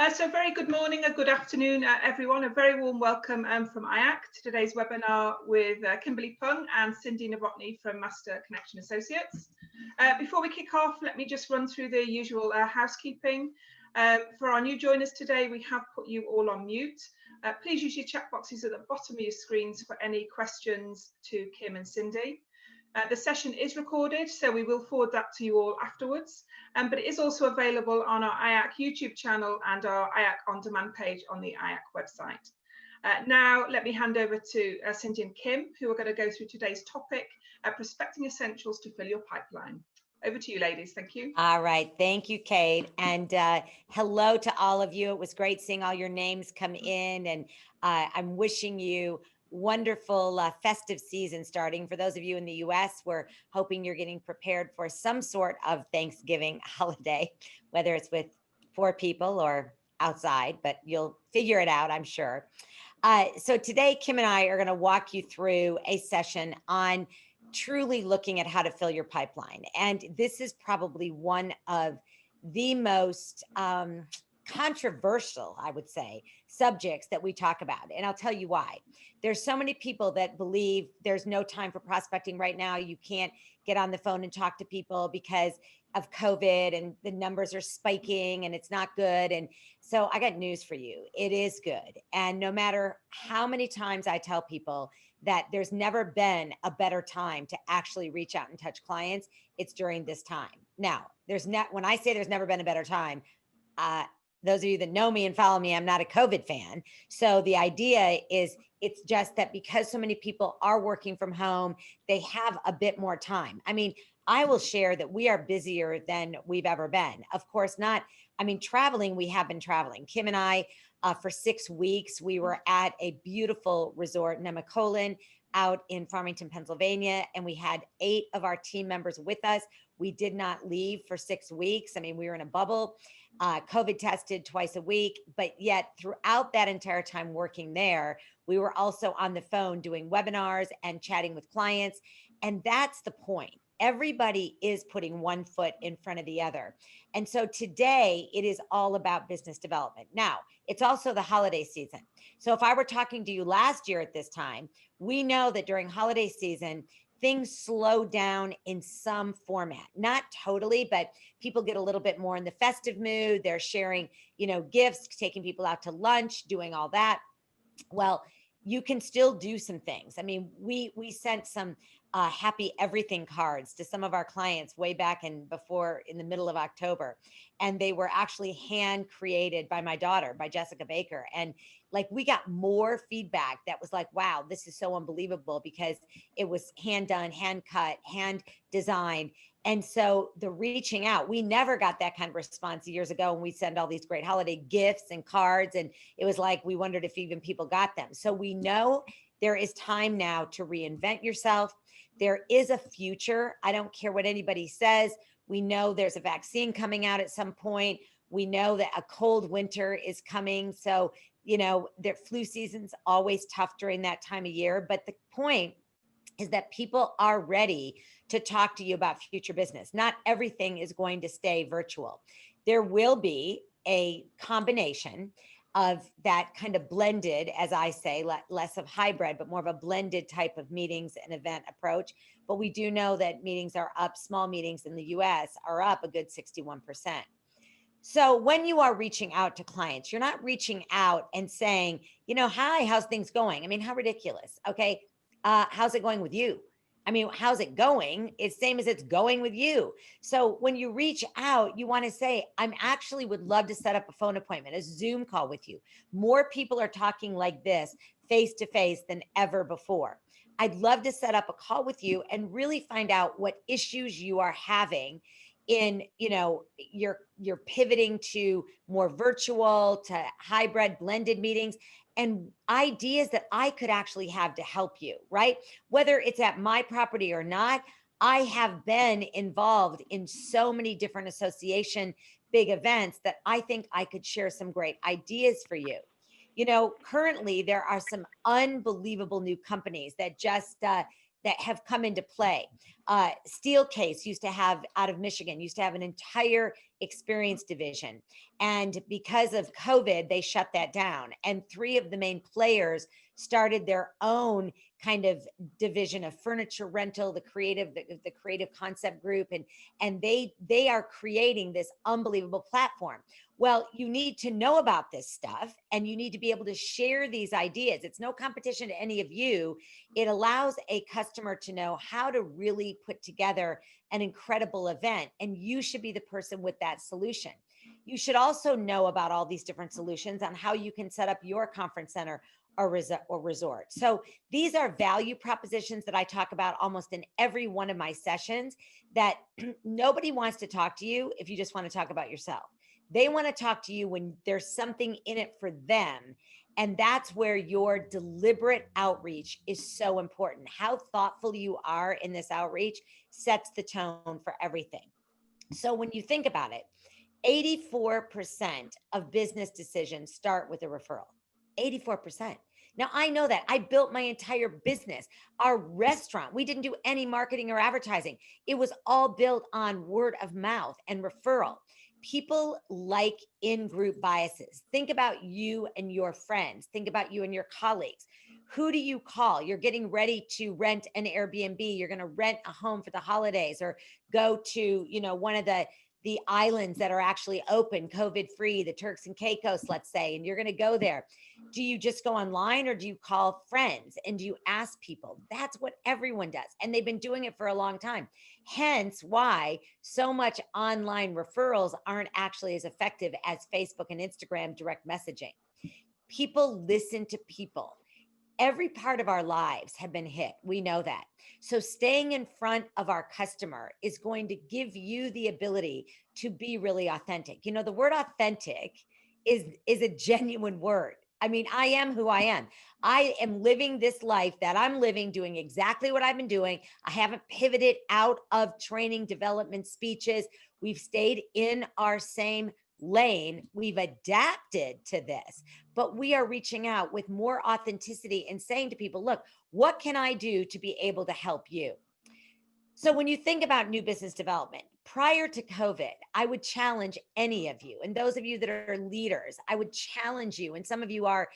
So very good morning, a good afternoon, everyone. A very warm welcome from IAC to today's webinar with Kimberly Pung and Cindy Novotny from Master Connection Associates. Before we kick off, let me just run through the usual housekeeping. For our new joiners today, we have put you all on mute. Please use your chat boxes at the bottom of your screens for any questions to Kim and Cindy. The session is recorded, so we will forward that to you all afterwards, but it is also available on our IAC YouTube channel and our IAC On Demand page on the IAC website. Now, let me hand over to Cindy and Kim, who are going to go through today's topic, Prospecting Essentials to Fill Your Pipeline. Over to you, ladies. Thank you. All right. Thank you, Kate. And hello to all of you. It was great seeing all your names come in, and I'm wishing you wonderful festive season starting. For those of you in the US, we're hoping you're getting prepared for some sort of Thanksgiving holiday, whether it's with 4 people or outside, but you'll figure it out, I'm sure. So today, Kim and I are going to walk you through a session on truly looking at how to fill your pipeline. And this is probably one of the most controversial, I would say, subjects that we talk about. And I'll tell you why. There's so many people that believe there's no time for prospecting right now. You can't get on the phone and talk to people because of COVID and the numbers are spiking and it's not good. And so I got news for you. It is good. And no matter how many times I tell people that there's never been a better time to actually reach out and touch clients, it's during this time. Now, when I say there's never been a better time, those of you that know me and follow me, I'm not a COVID fan. So the idea is it's just that because so many people are working from home, they have a bit more time. I mean, I will share that we are busier than we've ever been. Of course not. I mean, traveling, we have been traveling. Kim and I, for 6 weeks, we were at a beautiful resort, Nemacolin, out in Farmington, Pennsylvania, and we had 8 of our team members with us. We did not leave for 6 weeks. I mean, we were in a bubble, COVID tested twice a week, but yet throughout that entire time working there, we were also on the phone doing webinars and chatting with clients. And that's the point. Everybody is putting one foot in front of the other. And so today it is all about business development. Now, it's also the holiday season. So if I were talking to you last year at this time, we know that during holiday season, things slow down in some format, not totally, but people get a little bit more in the festive mood. They're sharing, gifts, taking people out to lunch, doing all that. Well, you can still do some things. I mean, we sent some happy everything cards to some of our clients way back in the middle of October. And they were actually hand created by my daughter, by Jessica Baker. And we got more feedback that was like, wow, this is so unbelievable because it was hand done, hand cut, hand designed. And so the reaching out, we never got that kind of response years ago when we send all these great holiday gifts and cards. And it was like, we wondered if even people got them. So we know there is time now to reinvent yourself. There is a future. I don't care what anybody says. We know there's a vaccine coming out at some point. We know that a cold winter is coming. So, their flu season's always tough during that time of year. But the point is that people are ready to talk to you about future business. Not everything is going to stay virtual. There will be a combination of that kind of blended, as I say, less of hybrid, but more of a blended type of meetings and event approach. But we do know that meetings are up, small meetings in the US are up a good 61%. So when you are reaching out to clients, you're not reaching out and saying, hi, how's things going? I mean, how ridiculous. Okay. How's it going with you? I mean, how's it going? It's same as it's going with you. So when you reach out, you want to say, I'm actually would love to set up a phone appointment, a Zoom call with you. More people are talking like this face to face than ever before. I'd love to set up a call with you and really find out what issues you are having in, you're pivoting to more virtual, to hybrid blended meetings, and ideas that I could actually have to help you, right? Whether it's at my property or not, I have been involved in so many different association big events that I think I could share some great ideas for you. Currently there are some unbelievable new companies that just that have come into play. Steelcase used to have, out of Michigan, used to have an entire experience division. And because of COVID, they shut that down. And three of the main players started their own kind of division of furniture rental, the creative concept group. And they are creating this unbelievable platform. Well, you need to know about this stuff and you need to be able to share these ideas. It's no competition to any of you. It allows a customer to know how to really put together an incredible event, and you should be the person with that solution. You should also know about all these different solutions on how you can set up your conference center or resort. So these are value propositions that I talk about almost in every one of my sessions, that nobody wants to talk to you if you just want to talk about yourself. They want to talk to you when there's something in it for them. And that's where your deliberate outreach is so important. How thoughtful you are in this outreach sets the tone for everything. So when you think about it, 84% of business decisions start with a referral. 84%. Now, I know that. I built my entire business. Our restaurant, we didn't do any marketing or advertising. It was all built on word of mouth and referral. People like in-group biases. Think about you and your friends. Think about you and your colleagues. Who do you call? You're getting ready to rent an Airbnb. You're going to rent a home for the holidays, or go to, one of the islands that are actually open, COVID-free, the Turks and Caicos, let's say, and you're going to go there. Do you just go online, or do you call friends and do you ask people? That's what everyone does. And they've been doing it for a long time. Hence why so much online referrals aren't actually as effective as Facebook and Instagram direct messaging. People listen to people. Every part of our lives have been hit. We know that. So staying in front of our customer is going to give you the ability to be really authentic. The word authentic is a genuine word. I mean, I am who I am. I am living this life that I'm living, doing exactly what I've been doing. I haven't pivoted out of training, development, speeches. We've stayed in our same lane. We've adapted to this, but we are reaching out with more authenticity and saying to people, look, what can I do to be able to help you? So when you think about new business development, prior to COVID, I would challenge any of you, and those of you that are leaders, I would challenge you. And some of you are,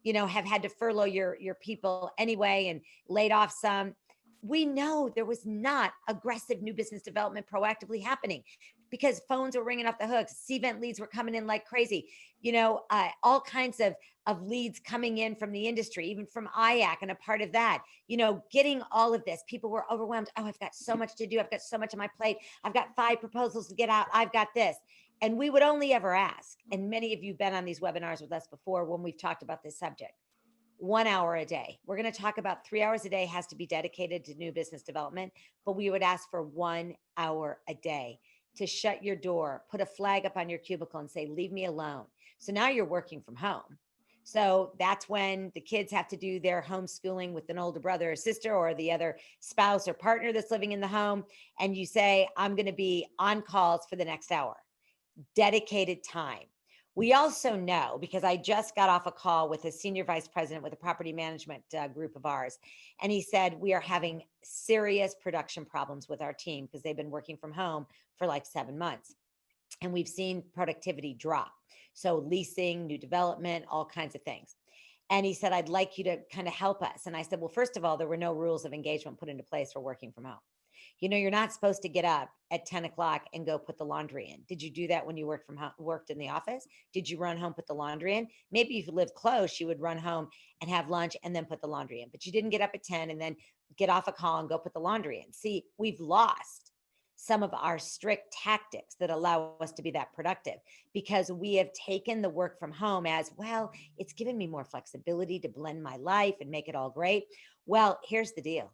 have had to furlough your people anyway and laid off some. We know there was not aggressive new business development proactively happening because phones were ringing off the hooks. C-Vent leads were coming in like crazy. All kinds of leads coming in from the industry, even from IAC and a part of that, getting all of this. People were overwhelmed. Oh, I've got so much to do. I've got so much on my plate. I've got 5 proposals to get out. I've got this. And we would only ever ask, and many of you have been on these webinars with us before when we've talked about this subject, 1 hour a day. We're going to talk about 3 hours a day has to be dedicated to new business development, but we would ask for 1 hour a day to shut your door, put a flag up on your cubicle and say, leave me alone. So now you're working from home. So that's when the kids have to do their homeschooling with an older brother or sister or the other spouse or partner that's living in the home. And you say, I'm going to be on calls for the next hour. Dedicated time. We also know, because I just got off a call with a senior vice president with a property management group of ours, and he said, we are having serious production problems with our team because they've been working from home for like 7 months. And we've seen productivity drop. So leasing, new development, all kinds of things. And he said, I'd like you to kind of help us. And I said, well, first of all, there were no rules of engagement put into place for working from home. You're not supposed to get up at 10 o'clock and go put the laundry in. Did you do that when you worked from home, worked in the office? Did you run home, put the laundry in? Maybe if you live close, you would run home and have lunch and then put the laundry in. But you didn't get up at 10 and then get off a call and go put the laundry in. See, we've lost some of our strict tactics that allow us to be that productive because we have taken the work from home as, well, it's given me more flexibility to blend my life and make it all great. Well, here's the deal.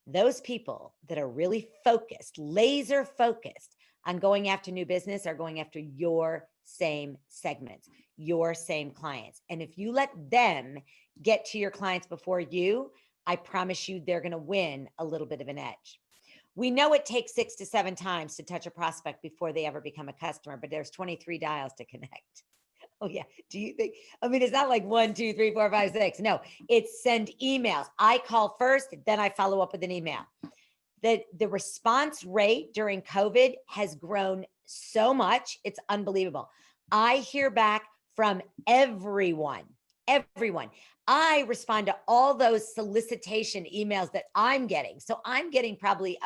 Those people that are really focused, laser focused on going after new business are going after your same segments, your same clients. And if you let them get to your clients before you, I promise you they're going to win a little bit of an edge. We know it takes 6 to 7 times to touch a prospect before they ever become a customer, but there's 23 dials to connect. Oh yeah. Do you think, I mean, it's not like 1, 2, 3, 4, 5, 6. No, it's send emails. I call first, then I follow up with an email. The response rate during COVID has grown so much. It's unbelievable. I hear back from everyone. I respond to all those solicitation emails that I'm getting. So I'm getting probably,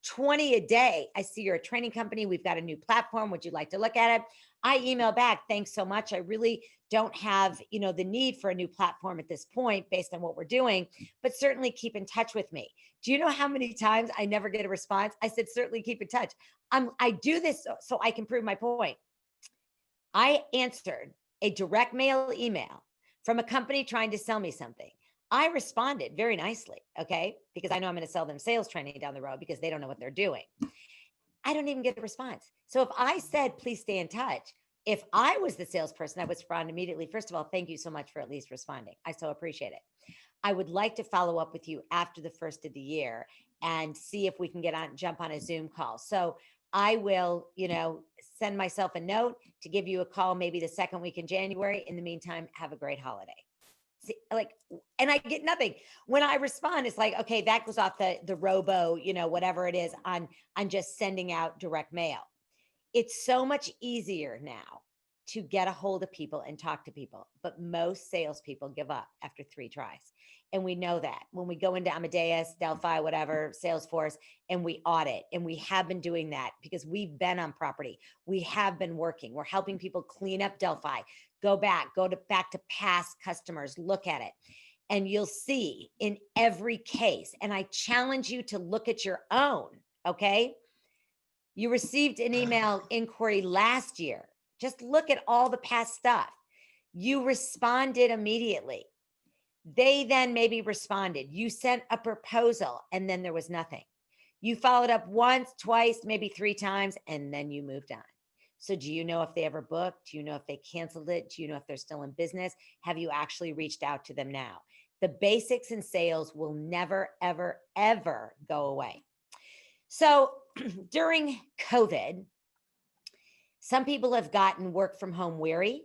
20 a day. I see you're a training company. We've got a new platform. Would you like to look at it? I email back, thanks so much. I really don't have, the need for a new platform at this point based on what we're doing, but certainly keep in touch with me. Do you know how many times I never get a response? I said, certainly keep in touch. I do this so I can prove my point. I answered a direct mail email from a company trying to sell me something. I responded very nicely, okay? Because I know I'm going to sell them sales training down the road because they don't know what they're doing. I don't even get a response. So if I said, please stay in touch, if I was the salesperson, I would respond immediately. First of all, thank you so much for at least responding. I so appreciate it. I would like to follow up with you after the first of the year and see if we can jump on a Zoom call. So I will, send myself a note to give you a call maybe the second week in January. In the meantime, have a great holiday. See, and I get nothing. When I respond, it's like, okay, that goes off the robo, whatever it is on just sending out direct mail. It's so much easier now to get a hold of people and talk to people, but most salespeople give up after 3 tries. And we know that when we go into Amadeus, Delphi, whatever, Salesforce, and we audit, and we have been doing that because we've been on property. We have been working. We're helping people clean up Delphi, go back to past customers, look at it. And you'll see in every case, and I challenge you to look at your own, okay? You received an email inquiry last year. Just look at all the past stuff. You responded immediately. They then maybe responded. You sent a proposal and then there was nothing. You followed up once, twice, maybe 3 times, and then you moved on. So do you know if they ever booked? Do you know if they canceled it? Do you know if they're still in business? Have you actually reached out to them now? The basics in sales will never, ever, ever go away. So during COVID, some people have gotten work from home weary,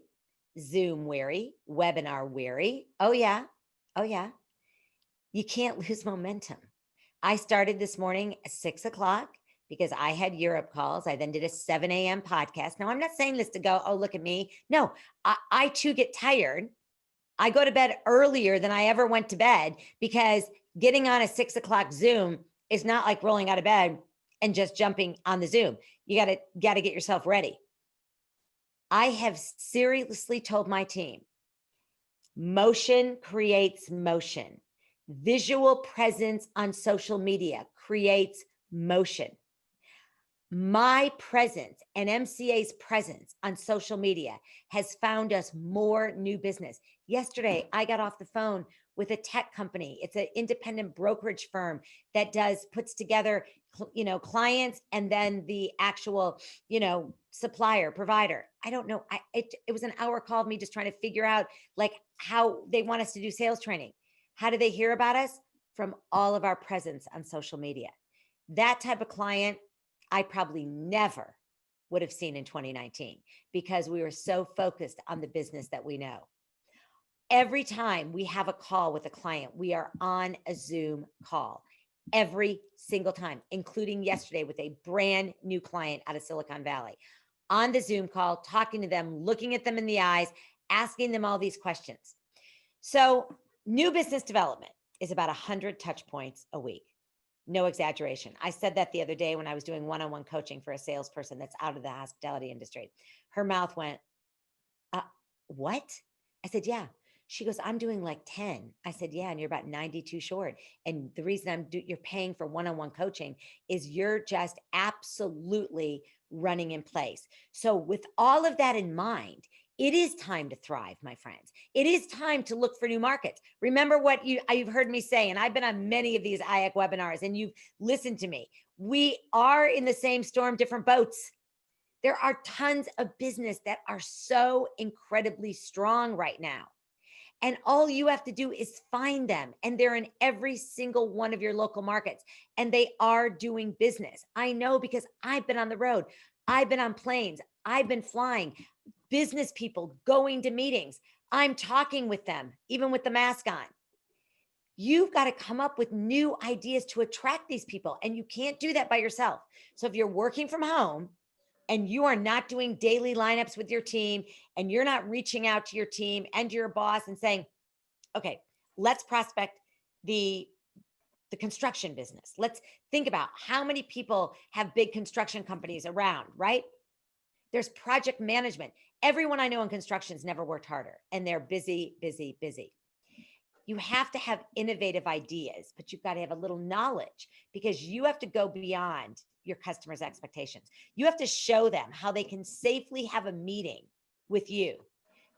Zoom weary, webinar weary. Oh yeah. You can't lose momentum. I started this morning at 6 o'clock because I had Europe calls. I then did a 7 a.m. podcast. Now I'm not saying this to go, oh, look at me. No, I too get tired. I go to bed earlier than I ever went to bed because getting on a 6 o'clock Zoom is not like rolling out of bed and just jumping on the Zoom. You got to get yourself ready. I have seriously told my team, motion creates motion. Visual presence on social media creates motion. My presence and MCA's presence on social media has found us more new business. Yesterday, I got off the phone with a tech company. It's an independent brokerage firm that puts together, clients and then the actual, supplier, provider. I don't know. It was an hour call of me just trying to figure out how they want us to do sales training. How do they hear about us? From all of our presence on social media. That type of client, I probably never would have seen in 2019 because we were so focused on the business that we know. Every time we have a call with a client, we are on a Zoom call every single time, including yesterday with a brand new client out of Silicon Valley. On the Zoom call, talking to them, looking at them in the eyes, asking them all these questions. So new business development is about 100 touch points a week. No exaggeration. I said that the other day when I was doing one-on-one coaching for a salesperson that's out of the hospitality industry. Her mouth went, what? I said, yeah. She goes, I'm doing like 10. I said, yeah, and you're about 92 short. And the reason you're paying for one-on-one coaching is you're just absolutely running in place. So with all of that in mind, it is time to thrive, my friends. It is time to look for new markets. Remember what you've heard me say, and I've been on many of these IAC webinars, and you've listened to me. We are in the same storm, different boats. There are tons of business that are so incredibly strong right now. And all you have to do is find them. And they're in every single one of your local markets. And they are doing business. I know because I've been on the road. I've been on planes. I've been flying. Business people going to meetings. I'm talking with them, even with the mask on. You've got to come up with new ideas to attract these people, and you can't do that by yourself. So if you're working from home and you are not doing daily lineups with your team, and you're not reaching out to your team and your boss and saying, okay, let's prospect the construction business. Let's think about how many people have big construction companies around, right? There's project management. Everyone I know in construction's never worked harder, and they're busy, busy, busy. You have to have innovative ideas, but you've got to have a little knowledge, because you have to go beyond your customers' expectations. You have to show them how they can safely have a meeting with you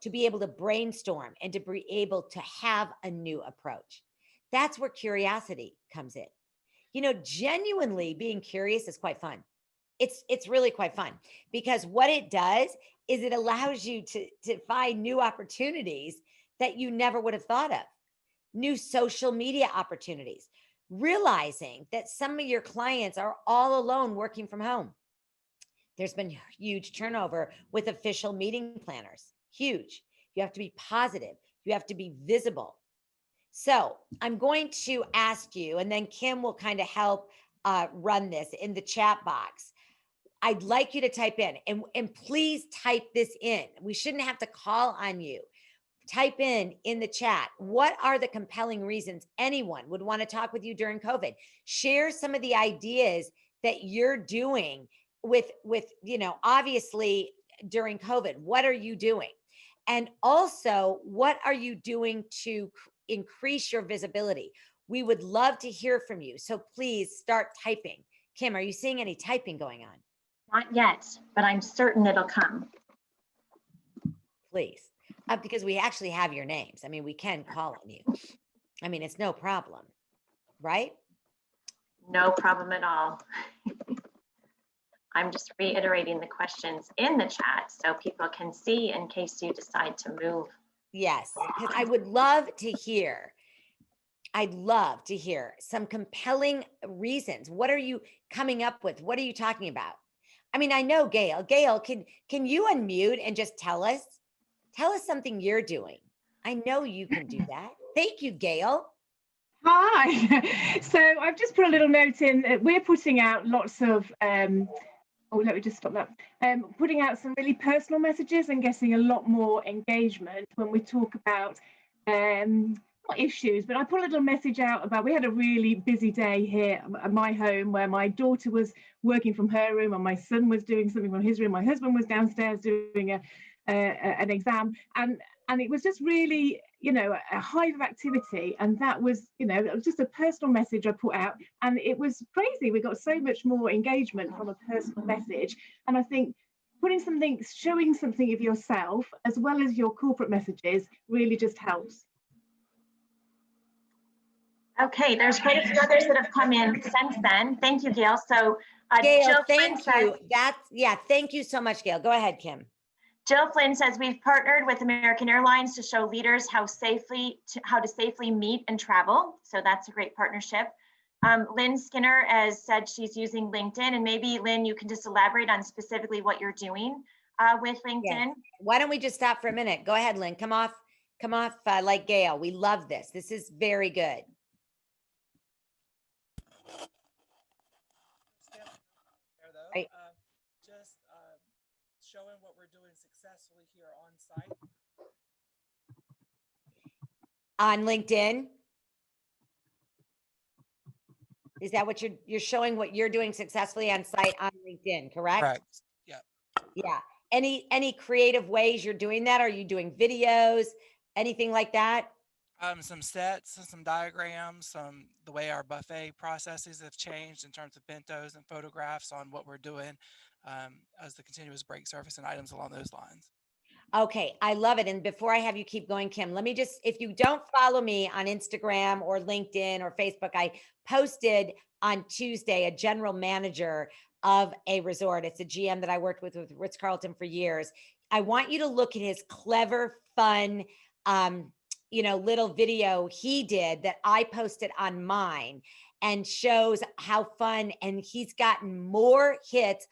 to be able to brainstorm and to be able to have a new approach. That's where curiosity comes in. Genuinely being curious is quite fun. It's really quite fun, because what it does is it allows you to find new opportunities that you never would have thought of, new social media opportunities, realizing that some of your clients are all alone working from home. There's been huge turnover with official meeting planners, huge. You have to be positive. You have to be visible. So I'm going to ask you, and then Kim will kind of help run this in the chat box. I'd like you to type in, and please type this in. We shouldn't have to call on you. Type in the chat, what are the compelling reasons anyone would want to talk with you during COVID? Share some of the ideas that you're doing with obviously during COVID. What are you doing? And also, what are you doing to increase your visibility? We would love to hear from you. So please start typing. Kim, are you seeing any typing going on? Not yet, but I'm certain it'll come. Please. Because we actually have your names. I mean, we can call on you. I mean, it's no problem, right? No problem at all. I'm just reiterating the questions in the chat so people can see in case you decide to move. Yes, because I would love to hear. I'd love to hear some compelling reasons. What are you coming up with? What are you talking about? I mean, I know Gail. Gail, can you unmute and just tell us something you're doing? I know you can do that. Thank you, Gail. Hi. So I've just put a little note in. We're putting out lots of, let me just stop that. Putting out some really personal messages and getting a lot more engagement when we talk about not issues, but I put a little message out about, we had a really busy day here at my home where my daughter was working from her room and my son was doing something from his room. My husband was downstairs doing an exam, and it was just really, a hive of activity. And that was, it was just a personal message I put out, and it was crazy. We got so much more engagement from a personal message. And I think showing something of yourself as well as your corporate messages really just helps. Okay, there's quite a few others that have come in since then. Thank you, Gail. So Gail, Jill thank Flynn you. Thank you so much, Gail. Go ahead, Kim. Jill Flynn says, we've partnered with American Airlines to show leaders how to safely meet and travel. So that's a great partnership. Lynn Skinner has said she's using LinkedIn, and maybe Lynn, you can just elaborate on specifically what you're doing with LinkedIn. Yes. Why don't we just stop for a minute? Go ahead, Lynn. Come off like Gail. We love this. This is very good. Just showing what we're doing successfully here on site. On LinkedIn? Is that what you're showing, what you're doing successfully on site on LinkedIn, correct? Correct. Yeah. Yeah. Any creative ways you're doing that? Are you doing videos, anything like that? Some sets, some diagrams, the way our buffet processes have changed in terms of bentos and photographs on what we're doing as the continuous break service and items along those lines. Okay, I love it. And before I have you keep going, Kim, let me just, if you don't follow me on Instagram or LinkedIn or Facebook, I posted on Tuesday a general manager of a resort. It's a GM that I worked with Ritz-Carlton for years. I want you to look at his clever, fun, little video he did that I posted on mine, and shows how fun, and he's gotten more hits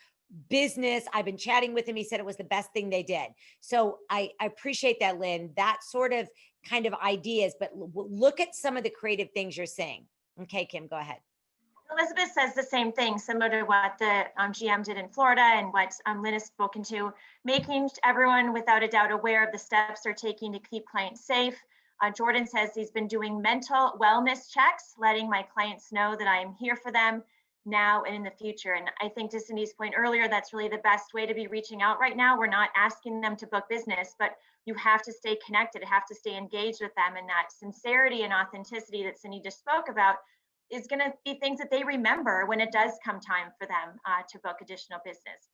business. I've been chatting with him. He said it was the best thing they did. So I appreciate that, Lynn, that sort of kind of ideas, but look at some of the creative things you're saying. Okay, Kim, go ahead. Elizabeth says the same thing, similar to what the GM did in Florida and what Lynn has spoken to, making everyone without a doubt aware of the steps they're taking to keep clients safe. Jordan says he's been doing mental wellness checks, letting my clients know that I am here for them now and in the future. And I think to Cindy's point earlier, that's really the best way to be reaching out right now. We're not asking them to book business, but you have to stay connected, have to stay engaged with them. And that sincerity and authenticity that Cindy just spoke about is going to be things that they remember when it does come time for them to book additional business.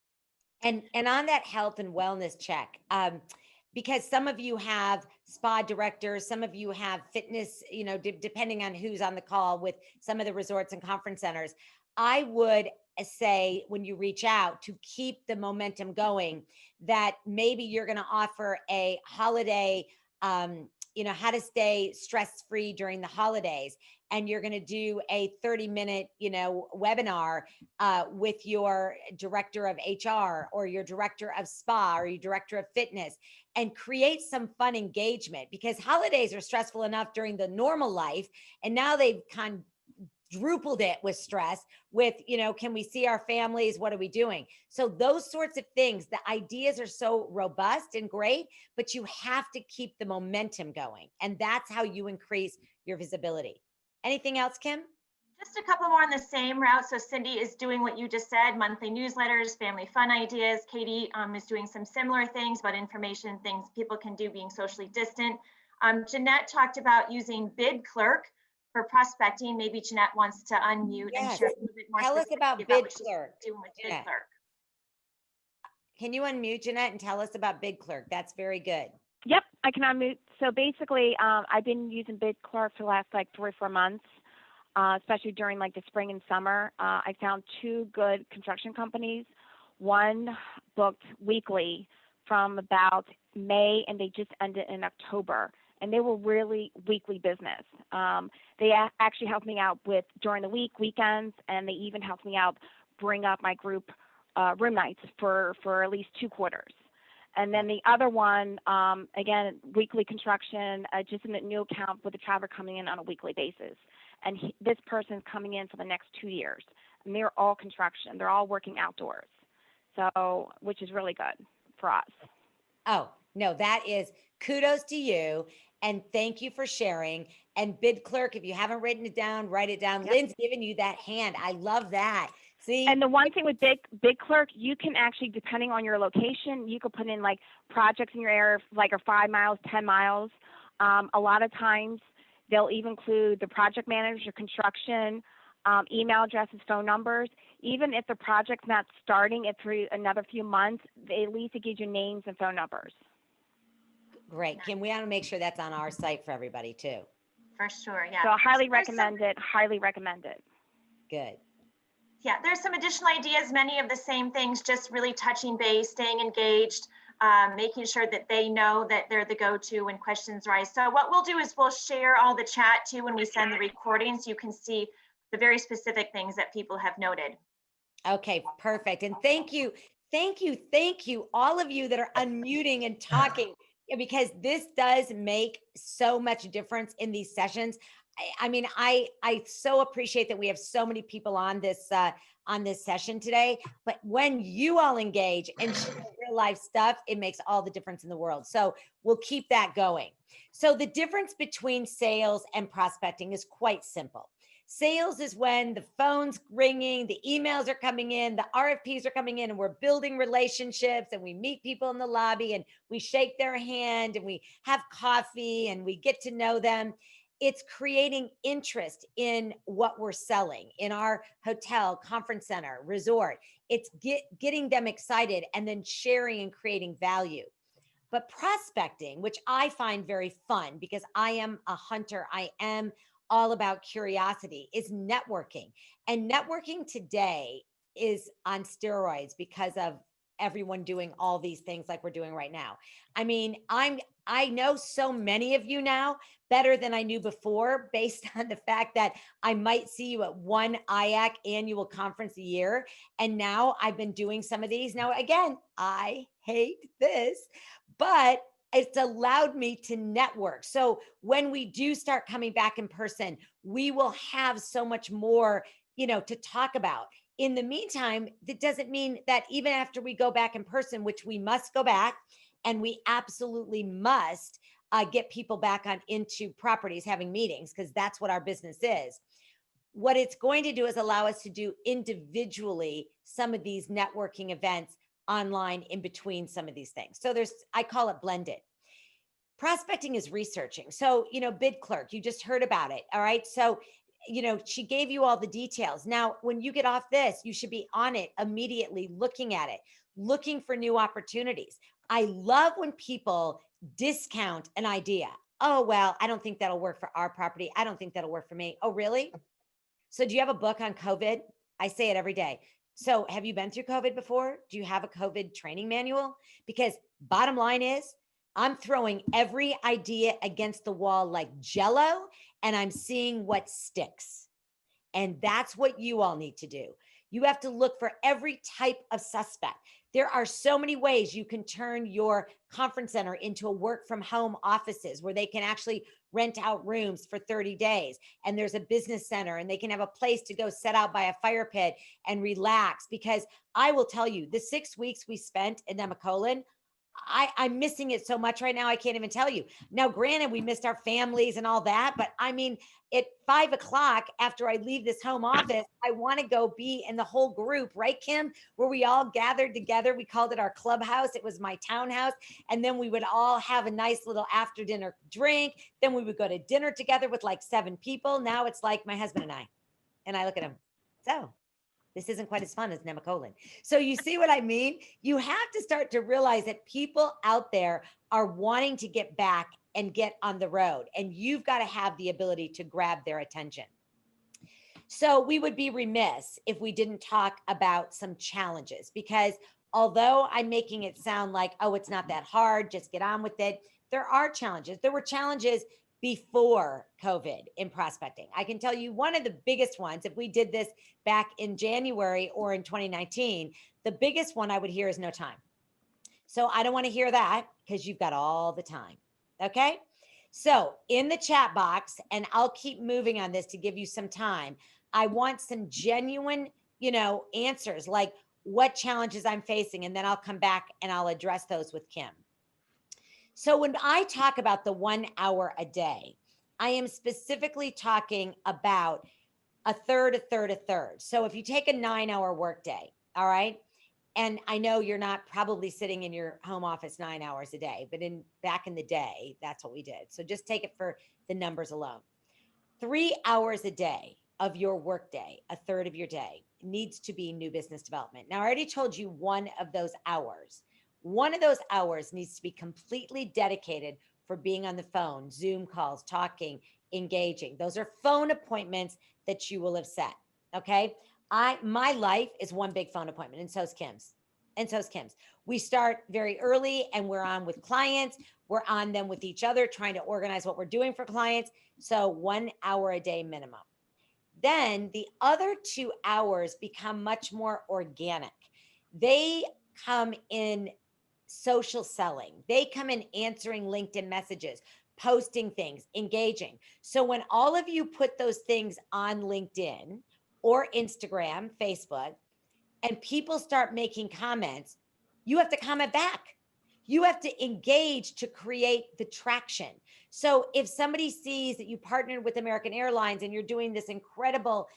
And on that health and wellness check, because some of you have spa directors, some of you have fitness, you know, depending on who's on the call with some of the resorts and conference centers, I would say when you reach out to keep the momentum going, that maybe you're going to offer a holiday, you know, how to stay stress-free during the holidays. And you're going to do a 30-minute, you know, webinar with your director of HR or your director of spa or your director of fitness, and create some fun engagement, because holidays are stressful enough during the normal life. And now they've kind of quadrupled it with stress with, you know, can we see our families? What are we doing? So those sorts of things, the ideas are so robust and great, but you have to keep the momentum going. And that's how you increase your visibility. Anything else, Kim? Just a couple more on the same route. So Cindy is doing what you just said, monthly newsletters, family fun ideas. Katie is doing some similar things, but information, things people can do being socially distant. Jeanette talked about using Bid Clerk for prospecting. Maybe Jeanette wants to unmute and share a little bit more. Tell us about Bid Clerk. Doing with Bid Clerk. Can you unmute, Jeanette, and tell us about Bid Clerk? That's very good. Yep, I can unmute. So basically, I've been using Bid Clerk for the last like 3 or 4 months, especially during like the spring and summer. I found 2 good construction companies. One booked weekly from about May, and they just ended in October. And they were really weekly business. They actually helped me out with during the week, weekends, and they even helped me out bring up my group room nights for at least 2 quarters. And then the other one, again, weekly construction, just in a new account with a traveler coming in on a weekly basis. And this person's coming in for the next 2 years. And they're all construction. They're all working outdoors. So, which is really good for us. Oh, no, that is kudos to you. And thank you for sharing. And Bid Clerk, if you haven't written it down, write it down. Yep. Lynn's giving you that hand. I love that. See? And the one thing with Bid Clerk, you can actually, depending on your location, you could put in like projects in your area, like are 5 miles, 10 miles. A lot of times they'll even include the project manager, construction, email addresses, phone numbers. Even if the project's not starting it through another few months, at least it gives you names and phone numbers. Great. Kim, we want to make sure that's on our site for everybody too. For sure, yeah. So highly recommend it, highly recommend it. Good. Yeah, there's some additional ideas, many of the same things, just really touching base, staying engaged, making sure that they know that they're the go-to when questions rise. So what we'll do is we'll share all the chat too when we send the recording, so you can see the very specific things that people have noted. Okay, perfect. And thank you, all of you that are unmuting and talking, because this does make so much difference in these sessions. I mean, I so appreciate that we have so many people on this session today, but when you all engage and share real life stuff, it makes all the difference in the world. So we'll keep that going. So the difference between sales and prospecting is quite simple. Sales is when the phone's ringing, the emails are coming in, the RFPs are coming in, and we're building relationships, and we meet people in the lobby, and we shake their hand, and we have coffee, and we get to know them. It's creating interest in what we're selling in our hotel, conference center, resort. It's getting them excited and then sharing and creating value. But prospecting, which I find very fun because I am a hunter, I am all about curiosity, is networking. And networking today is on steroids because of everyone doing all these things like we're doing right now. I mean, I know so many of you now better than I knew before, based on the fact that I might see you at one IAC annual conference a year. And now I've been doing some of these. Now, again, I hate this, but it's allowed me to network. So when we do start coming back in person, we will have so much more, to talk about. In the meantime, that doesn't mean that even after we go back in person, which we must go back, and we absolutely must get people back on into properties having meetings, because that's what our business is. What it's going to do is allow us to do individually some of these networking events online in between some of these things. So I call it blended. Prospecting is researching. So, bid clerk, you just heard about it. All right. So, she gave you all the details. Now, when you get off this, you should be on it immediately, looking at it, looking for new opportunities. I love when people discount an idea. Oh, well, I don't think that'll work for our property. I don't think that'll work for me. Oh, really? So do you have a book on COVID? I say it every day. So have you been through COVID before? Do you have a COVID training manual? Because bottom line is, I'm throwing every idea against the wall like Jello, and I'm seeing what sticks. And that's what you all need to do. You have to look for every type of suspect. There are so many ways you can turn your conference center into a work from home offices where they can actually rent out rooms for 30 days. And there's a business center and they can have a place to go set out by a fire pit and relax. Because I will tell you, the 6 weeks we spent in Nemacolin, I'm missing it so much right now. I can't even tell you. Now, granted, we missed our families and all that, but I mean, at 5 o'clock after I leave this home office, I want to go be in the whole group, right, Kim? Where we all gathered together. We called it our clubhouse. It was my townhouse. And then we would all have a nice little after dinner drink. Then we would go to dinner together with like 7 people. Now it's like my husband and I look at him. So this isn't quite as fun as Nemacolin. So you see what I mean? You have to start to realize that people out there are wanting to get back and get on the road, and you've got to have the ability to grab their attention. So we would be remiss if we didn't talk about some challenges, because although I'm making it sound like, oh, it's not that hard, just get on with it, there are challenges. There were challenges before COVID in prospecting. I can tell you one of the biggest ones, if we did this back in January or in 2019, the biggest one I would hear is no time. So I don't want to hear that, because you've got all the time. Okay. So in the chat box, and I'll keep moving on this to give you some time, I want some genuine, answers, like what challenges I'm facing. And then I'll come back and I'll address those with Kim. So when I talk about the 1 hour a day, I am specifically talking about a third. So if you take a 9-hour workday, all right, and I know you're not probably sitting in your home office 9 hours a day, but back in the day, that's what we did. So just take it for the numbers alone. 3 hours a day of your workday, a third of your day, needs to be new business development. Now, I already told you one of those hours. One of those hours needs to be completely dedicated for being on the phone, Zoom calls, talking, engaging. Those are phone appointments that you will have set. Okay. My life is one big phone appointment, and so's Kim's. We start very early and we're on with clients. We're on them with each other, trying to organize what we're doing for clients. So 1 hour a day minimum. Then the other 2 hours become much more organic. They come in social selling. They come in answering LinkedIn messages, posting things, engaging. So when all of you put those things on LinkedIn or Instagram, Facebook, and people start making comments, you have to comment back. You have to engage to create the traction. So if somebody sees that you partnered with American Airlines and you're doing this incredible,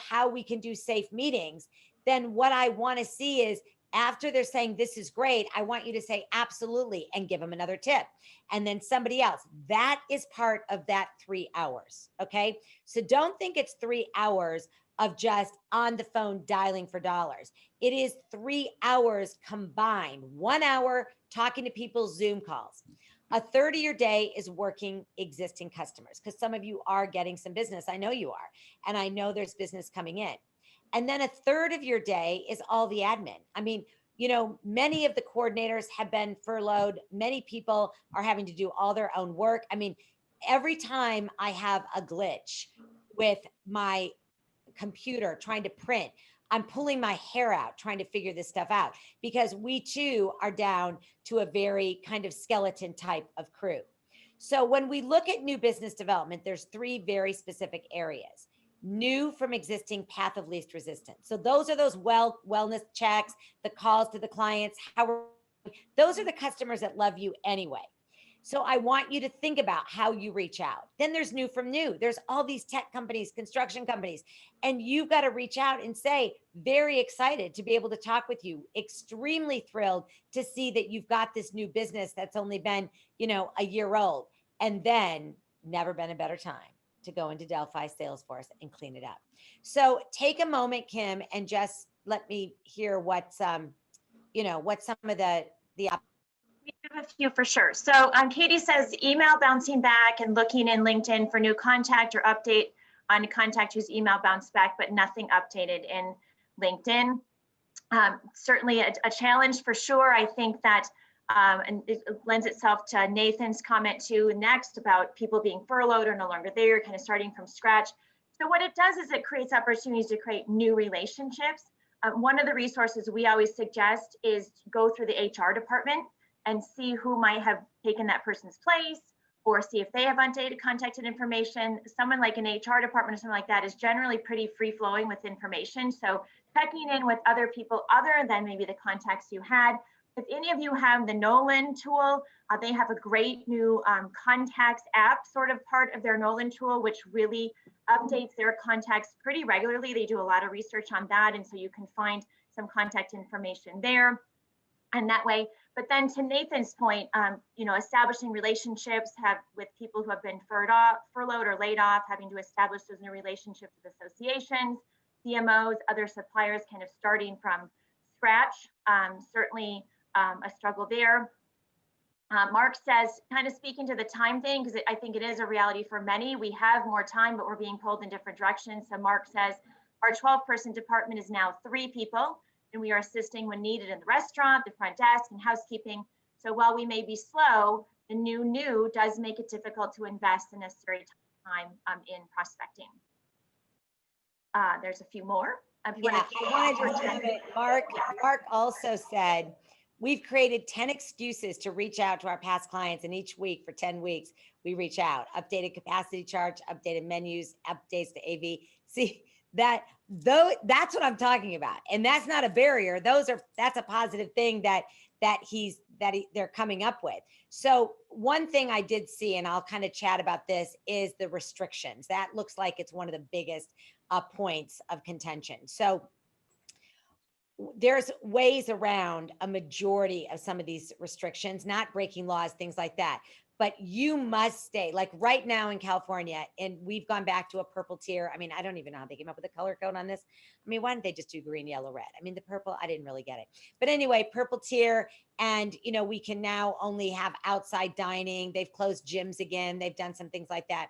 how we can do safe meetings, then what I want to see is, after they're saying this is great, I want you to say absolutely and give them another tip. And then somebody else. That is part of that 3 hours. Okay. So don't think it's 3 hours of just on the phone dialing for dollars. It is 3 hours combined, 1 hour talking to people's Zoom calls. A third of your day is working existing customers, because some of you are getting some business. I know you are. And I know there's business coming in. And then a third of your day is all the admin. I mean, you know, many of the coordinators have been furloughed. Many people are having to do all their own work. I mean, every time I have a glitch with my computer trying to print, I'm pulling my hair out trying to figure this stuff out, because we too are down to a very kind of skeleton type of crew. So when we look at new business development, there's three very specific areas. New from existing, path of least resistance. So those are those wellness checks, the calls to the clients, those are the customers that love you anyway. So I want you to think about how you reach out. Then there's new from new. There's all these tech companies, construction companies, and you've got to reach out and say, very excited to be able to talk with you. Extremely thrilled to see that you've got this new business that's only been, you know, a year old. And then never been a better time to go into Delphi Salesforce and clean it up. So take a moment, Kim, and just let me hear what's, you know, what some of the We have a few for sure. So Katie says email bouncing back and looking in LinkedIn for new contact or update on a contact whose email bounced back, but nothing updated in LinkedIn. Certainly a challenge for sure. I think that and it lends itself to Nathan's comment too next about people being furloughed or no longer there, kind of starting from scratch. So what it does is it creates opportunities to create new relationships. One of the resources we always suggest is go through the HR department and see who might have taken that person's place, or see if they have updated contact information. Someone like an HR department or something like that is generally pretty free flowing with information. So checking in with other people other than maybe the contacts you had. If any of you have the Nolan tool, they have a great new contacts app, sort of part of their Nolan tool, which really updates their contacts pretty regularly. They do a lot of research on that, and so you can find some contact information there. And that way, but then to Nathan's point, you know, establishing relationships with people who have been furloughed or laid off, having to establish those new relationships with associations, CMOs, other suppliers, kind of starting from scratch. Certainly a struggle there. Mark says, kind of speaking to the time thing, because I think it is a reality for many. We have more time, but we're being pulled in different directions. So Mark says, our 12-person department is now 3 people. And we are assisting when needed in the restaurant, the front desk, and housekeeping. So while we may be slow, the new does make it difficult to invest the necessary time in prospecting. There's a few more. Yeah, I wanted to comment. Mark also said, we've created 10 excuses to reach out to our past clients, and each week for 10 weeks, we reach out. Updated capacity charge, updated menus, updates to AV. See, that's what I'm talking about. And that's not a barrier. That's a positive thing that they're coming up with. So one thing I did see, and I'll kind of chat about this, is the restrictions. That looks like it's one of the biggest points of contention. So there's ways around a majority of some of these restrictions, not breaking laws, things like that. But you must stay, like right now in California, and we've gone back to a purple tier. I mean, I don't even know how they came up with a color code on this. I mean, why didn't they just do green, yellow, red? I mean, the purple, I didn't really get it. But anyway, purple tier. And, you know, we can now only have outside dining. They've closed gyms again. They've done some things like that.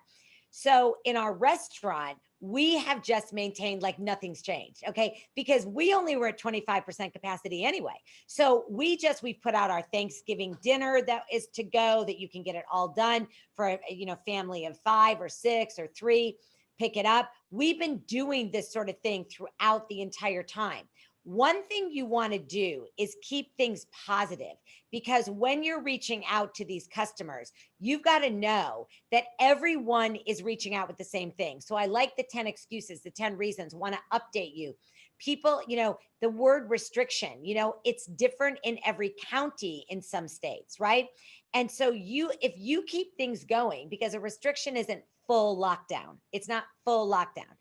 So in our restaurant, we have just maintained like nothing's changed, okay? Because we only were at 25% capacity anyway. So we've put out our Thanksgiving dinner that is to go, that you can get it all done for a, you know, family of 5 or 6 or 3, pick it up. We've been doing this sort of thing throughout the entire time. One thing you want to do is keep things positive, because when you're reaching out to these customers, you've got to know that everyone is reaching out with the same thing. So I like the 10 excuses, the 10 reasons, want to update you. People, you know, the word restriction, you know, it's different in every county in some states, right? And so if you keep things going, because a restriction isn't full lockdown, it's not full lockdown.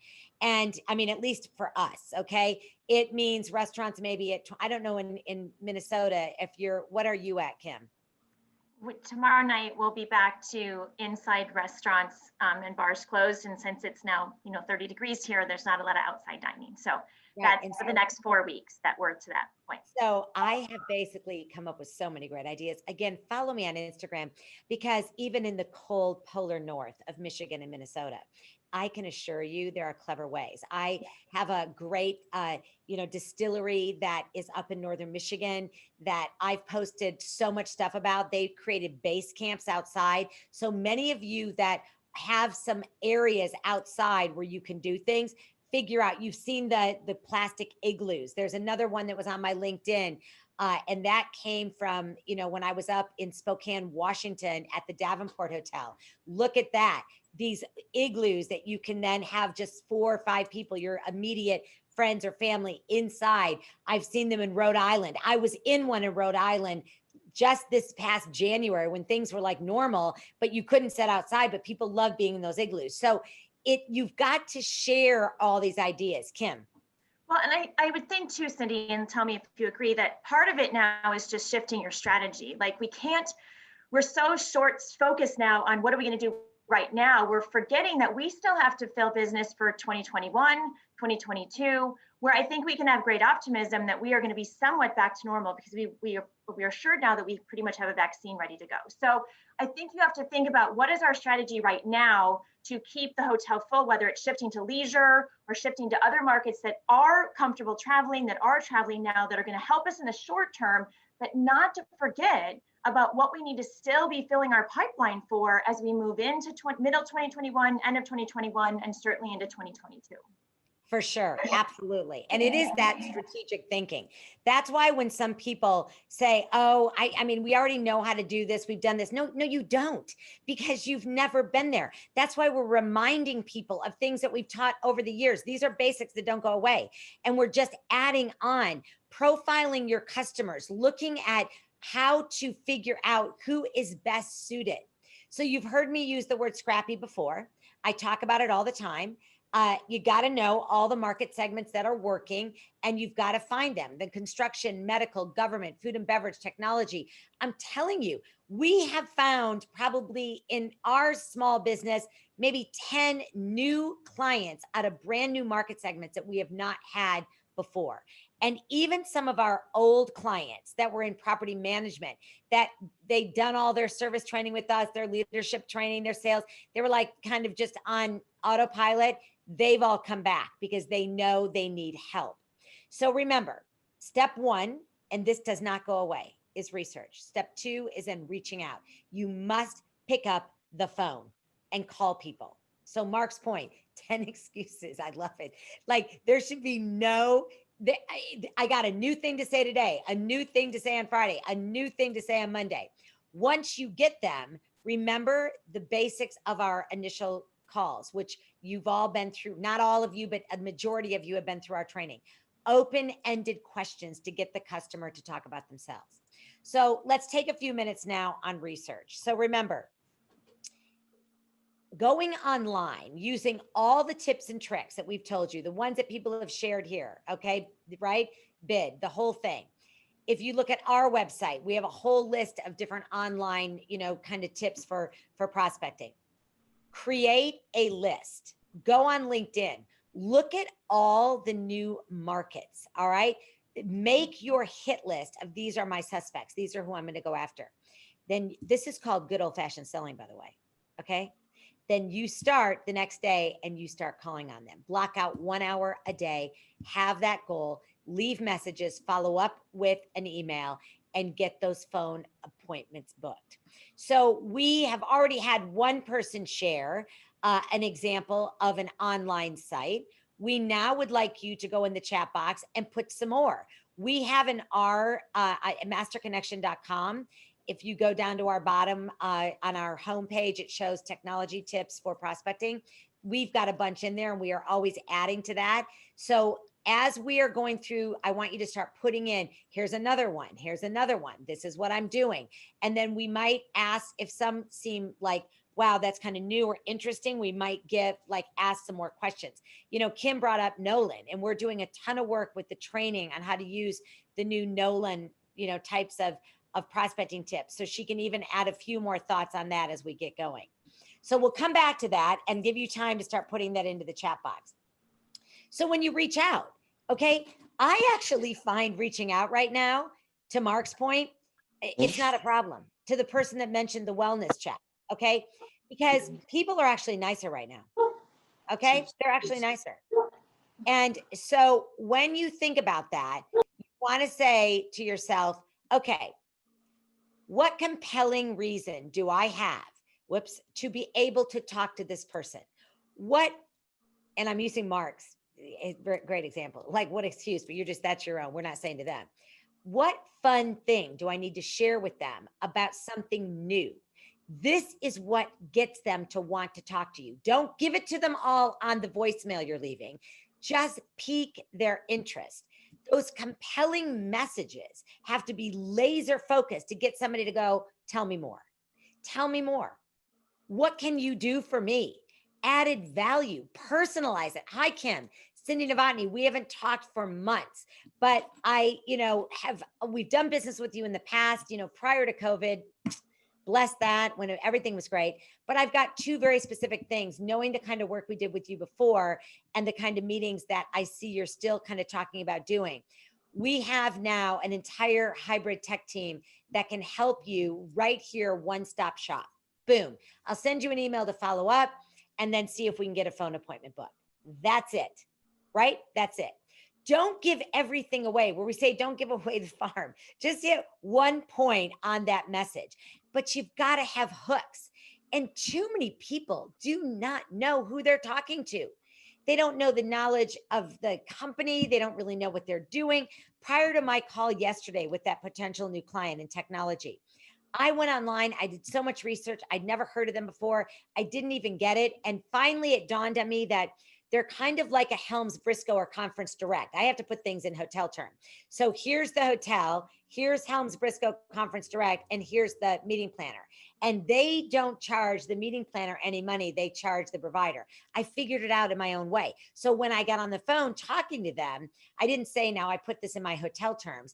And I mean, at least for us, okay, it means restaurants maybe at, I don't know, in Minnesota, what are you at, Kim? Tomorrow night, we'll be back to inside restaurants and bars closed. And since it's now, you know, 30 degrees here, there's not a lot of outside dining. So right. That's for the next 4 weeks that we're to that point. So I have basically come up with so many great ideas. Again, follow me on Instagram, because even in the cold polar north of Michigan and Minnesota, I can assure you there are clever ways. I have a great, distillery that is up in northern Michigan that I've posted so much stuff about. They've created base camps outside. So many of you that have some areas outside where you can do things, figure out. You've seen the plastic igloos. There's another one that was on my LinkedIn. And that came from, when I was up in Spokane, Washington at the Davenport Hotel. Look at that. These igloos that you can then have just 4 or 5 people, your immediate friends or family inside. I've seen them in Rhode Island. I was in one in Rhode Island just this past January when things were like normal, but you couldn't sit outside, but people love being in those igloos. So you've got to share all these ideas. Kim. Well, and I would think too, Cindy, and tell me if you agree, that part of it now is just shifting your strategy. Like we're so short focused now on what are we going to do right now. We're forgetting that we still have to fill business for 2021, 2022, where I think we can have great optimism that we are going to be somewhat back to normal because we are sure now that we pretty much have a vaccine ready to go. So I think you have to think about what is our strategy right now to keep the hotel full, whether it's shifting to leisure or shifting to other markets that are comfortable traveling, that are traveling now, that are going to help us in the short term, but not to forget about what we need to still be filling our pipeline for as we move into middle 2021, end of 2021, and certainly into 2022. For sure. Absolutely. And it is that strategic thinking. That's why when some people say, oh, I mean, we already know how to do this. We've done this. No, you don't, because you've never been there. That's why we're reminding people of things that we've taught over the years. These are basics that don't go away. And we're just adding on, profiling your customers, looking at how to figure out who is best suited. So you've heard me use the word scrappy before. I talk about it all the time. You got to know all the market segments that are working, and you've got to find them. The construction, medical, government, food and beverage, technology. I'm telling you, we have found probably in our small business, maybe 10 new clients out of brand new market segments that we have not had before. And even some of our old clients that were in property management, that they'd done all their service training with us, their leadership training, their sales, they were like kind of just on autopilot. They've all come back because they know they need help. So remember, step 1, and this does not go away, is research. Step 2 is in reaching out. You must pick up the phone and call people. So Mark's point, 10 excuses. I love it. Like there should be no, I got a new thing to say today, a new thing to say on Friday, a new thing to say on Monday. Once you get them, remember the basics of our initial calls, which you've all been through. Not all of you, but a majority of you have been through our training. Open-ended questions to get the customer to talk about themselves. So let's take a few minutes now on research. So remember, going online, using all the tips and tricks that we've told you, the ones that people have shared here, okay, right? Bid, the whole thing. If you look at our website, we have a whole list of different online, kind of tips for prospecting. Create a list. Go on LinkedIn. Look at all the new markets, all right? Make your hit list of these are my suspects. These are who I'm going to go after. Then this is called good old-fashioned selling, by the way, okay? Then you start the next day and you start calling on them. Block out 1 hour a day, have that goal, leave messages, follow up with an email, and get those phone appointments booked. So we have already had one person share an example of an online site. We now would like you to go in the chat box and put some more. We have an R at masterconnection.com. If you go down to our bottom on our homepage, it shows technology tips for prospecting. We've got a bunch in there and we are always adding to that. So as we are going through, I want you to start putting in, here's another one, here's another one. This is what I'm doing. And then we might ask if some seem like, wow, that's kind of new or interesting. We might ask some more questions. Kim brought up Nolan, and we're doing a ton of work with the training on how to use the new Nolan, types of prospecting tips. So she can even add a few more thoughts on that as we get going. So we'll come back to that and give you time to start putting that into the chat box. So when you reach out, okay, I actually find reaching out right now, to Mark's point, it's not a problem. To the person that mentioned the wellness chat, okay? Because people are actually nicer right now. Okay. They're actually nicer. And so when you think about that, you want to say to yourself, okay, what compelling reason do I have, to be able to talk to this person? What, and I'm using Mark's great example, like what excuse, but that's your own. We're not saying to them. What fun thing do I need to share with them about something new? This is what gets them to want to talk to you. Don't give it to them all on the voicemail you're leaving. Just pique their interest. Those compelling messages have to be laser focused to get somebody to go, tell me more. Tell me more. What can you do for me? Added value, personalize it. Hi, Kim. Cindy Novotny, we haven't talked for months, but we've done business with you in the past, prior to COVID. Bless that, when everything was great. But I've got two very specific things, knowing the kind of work we did with you before and the kind of meetings that I see you're still kind of talking about doing. We have now an entire hybrid tech team that can help you right here, one-stop shop. Boom. I'll send you an email to follow up and then see if we can get a phone appointment booked. That's it, right? That's it. Don't give everything away. Where we say don't give away the farm. Just hit one point on that message. But you've got to have hooks. And too many people do not know who they're talking to. They don't know the knowledge of the company. They don't really know what they're doing. Prior to my call yesterday with that potential new client in technology, I went online. I did so much research. I'd never heard of them before. I didn't even get it. And finally, it dawned on me that they're kind of like a Helms Briscoe or Conference Direct. I have to put things in hotel term. So here's the hotel, here's Helms Briscoe Conference Direct, and here's the meeting planner. And they don't charge the meeting planner any money. They charge the provider. I figured it out in my own way. So when I got on the phone talking to them, I didn't say, now I put this in my hotel terms.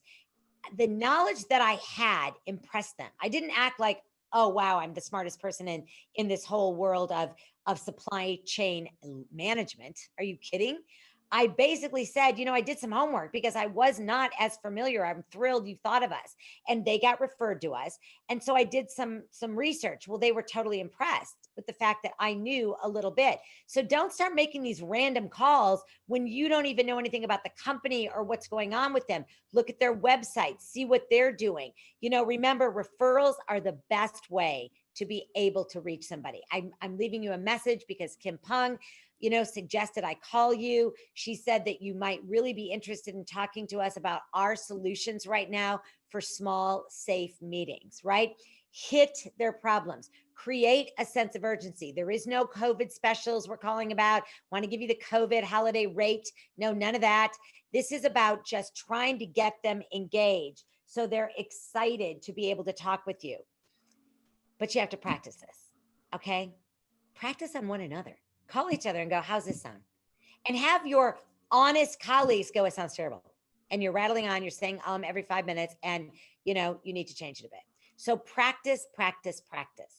The knowledge that I had impressed them. I didn't act like, oh, wow, I'm the smartest person in this whole world of supply chain management. Are you kidding? I basically said, I did some homework because I was not as familiar. I'm thrilled you thought of us. And they got referred to us. And so I did some research. Well, they were totally impressed with the fact that I knew a little bit. So don't start making these random calls when you don't even know anything about the company or what's going on with them. Look at their website, see what they're doing. Remember, referrals are the best way to be able to reach somebody. I'm leaving you a message because Kim Pung, suggested I call you. She said that you might really be interested in talking to us about our solutions right now for small, safe meetings, right? Hit their problems. Create a sense of urgency. There is no COVID specials we're calling about. Want to give you the COVID holiday rate. No, none of that. This is about just trying to get them engaged so they're excited to be able to talk with you. But you have to practice this, okay? Practice on one another. Call each other and go, how's this sound? And have your honest colleagues go, it sounds terrible. And you're rattling on, you're saying every 5 minutes, and you need to change it a bit. So practice, practice, practice.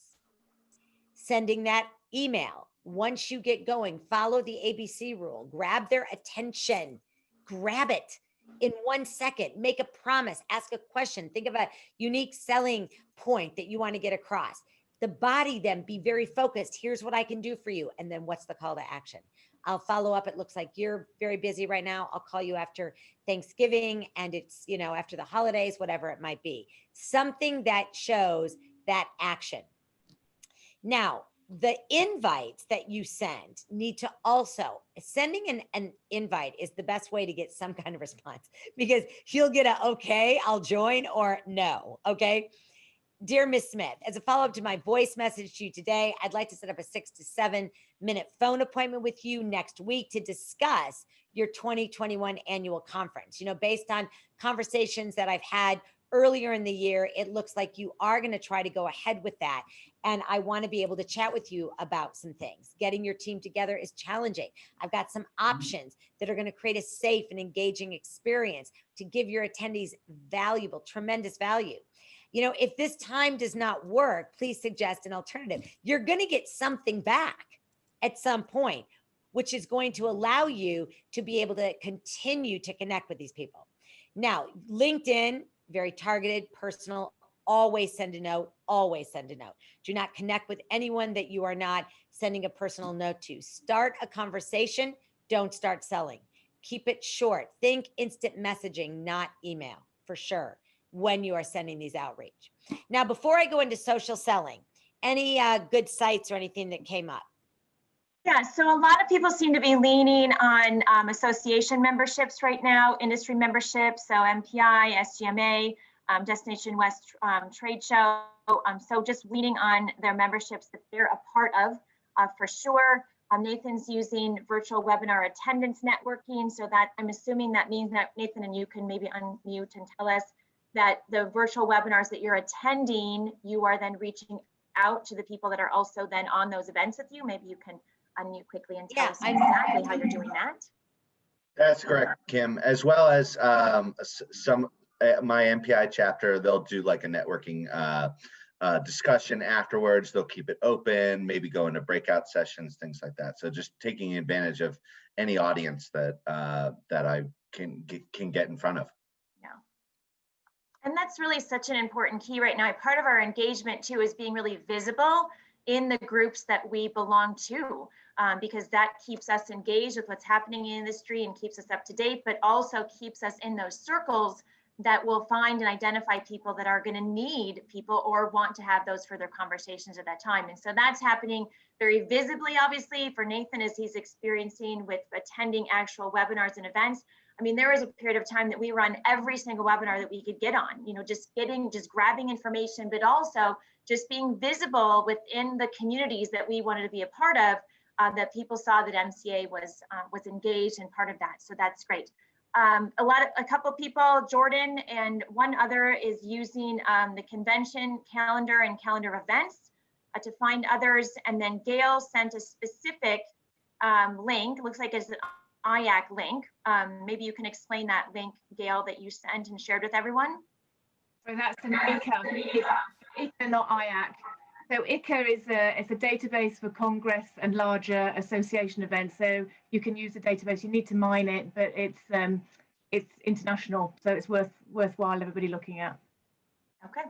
Sending that email. Once you get going, follow the ABC rule. Grab their attention. Grab it in 1 second. Make a promise. Ask a question. Think of a unique selling point that you want to get across. The body then, be very focused. Here's what I can do for you. And then what's the call to action? I'll follow up. It looks like you're very busy right now. I'll call you after Thanksgiving, and it's, after the holidays, whatever it might be. Something that shows that action. Now, the invites that you send need to also, sending an invite is the best way to get some kind of response, because you'll get a, okay, I'll join, or no, okay? Dear Ms. Smith, as a follow-up to my voice message to you today, I'd like to set up a 6 to 7 minute phone appointment with you next week to discuss your 2021 annual conference. Based on conversations that I've had earlier in the year, it looks like you are going to try to go ahead with that. And I want to be able to chat with you about some things. Getting your team together is challenging. I've got some options that are going to create a safe and engaging experience to give your attendees valuable, tremendous value. If this time does not work, please suggest an alternative. You're going to get something back at some point, which is going to allow you to be able to continue to connect with these people. Now, LinkedIn, very targeted, personal always send a note, always send a note. Do not connect with anyone that you are not sending a personal note to. Start a conversation, don't start selling. Keep it short. Think instant messaging, not email, for sure, when you are sending these outreach. Now, before I go into social selling, any good sites or anything that came up? Yeah, so a lot of people seem to be leaning on association memberships right now, industry memberships, so MPI, SGMA, Destination West Trade Show. So just leaning on their memberships that they're a part of, for sure. Nathan's using virtual webinar attendance networking, so that I'm assuming that means that Nathan and you can maybe unmute and tell us that the virtual webinars that you're attending, you are then reaching out to the people that are also then on those events with you. Maybe you can unmute quickly and tell us exactly how you're doing that. That's correct, Kim. As well as some my MPI chapter, they'll do like a networking discussion afterwards. They'll keep it open, maybe go into breakout sessions, things like that. So just taking advantage of any audience that that I can get in front of. Yeah, and that's really such an important key right now. Part of our engagement too is being really visible in the groups that we belong to, because that keeps us engaged with what's happening in the industry and keeps us up to date, but also keeps us in those circles that will find and identify people that are going to need people or want to have those further conversations at that time. And so that's happening very visibly, obviously, for Nathan as he's experiencing with attending actual webinars and events. I mean, there was a period of time that we run every single webinar that we could get on, you know, just grabbing information, but also just being visible within the communities that we wanted to be a part of, that people saw that MCA was engaged and part of that. So that's great. A couple of people, Jordan and one other, is using the convention calendar and calendar events to find others. And then Gail sent a specific link, looks like it's an IAC link. Maybe you can explain that link, Gail, that you sent and shared with everyone. So that's an ICA, ICA, not IAC. So ICA is it's a database for Congress and larger association events. So you can use the database. You need to mine it, but it's international, so it's worthwhile everybody looking at. Okay.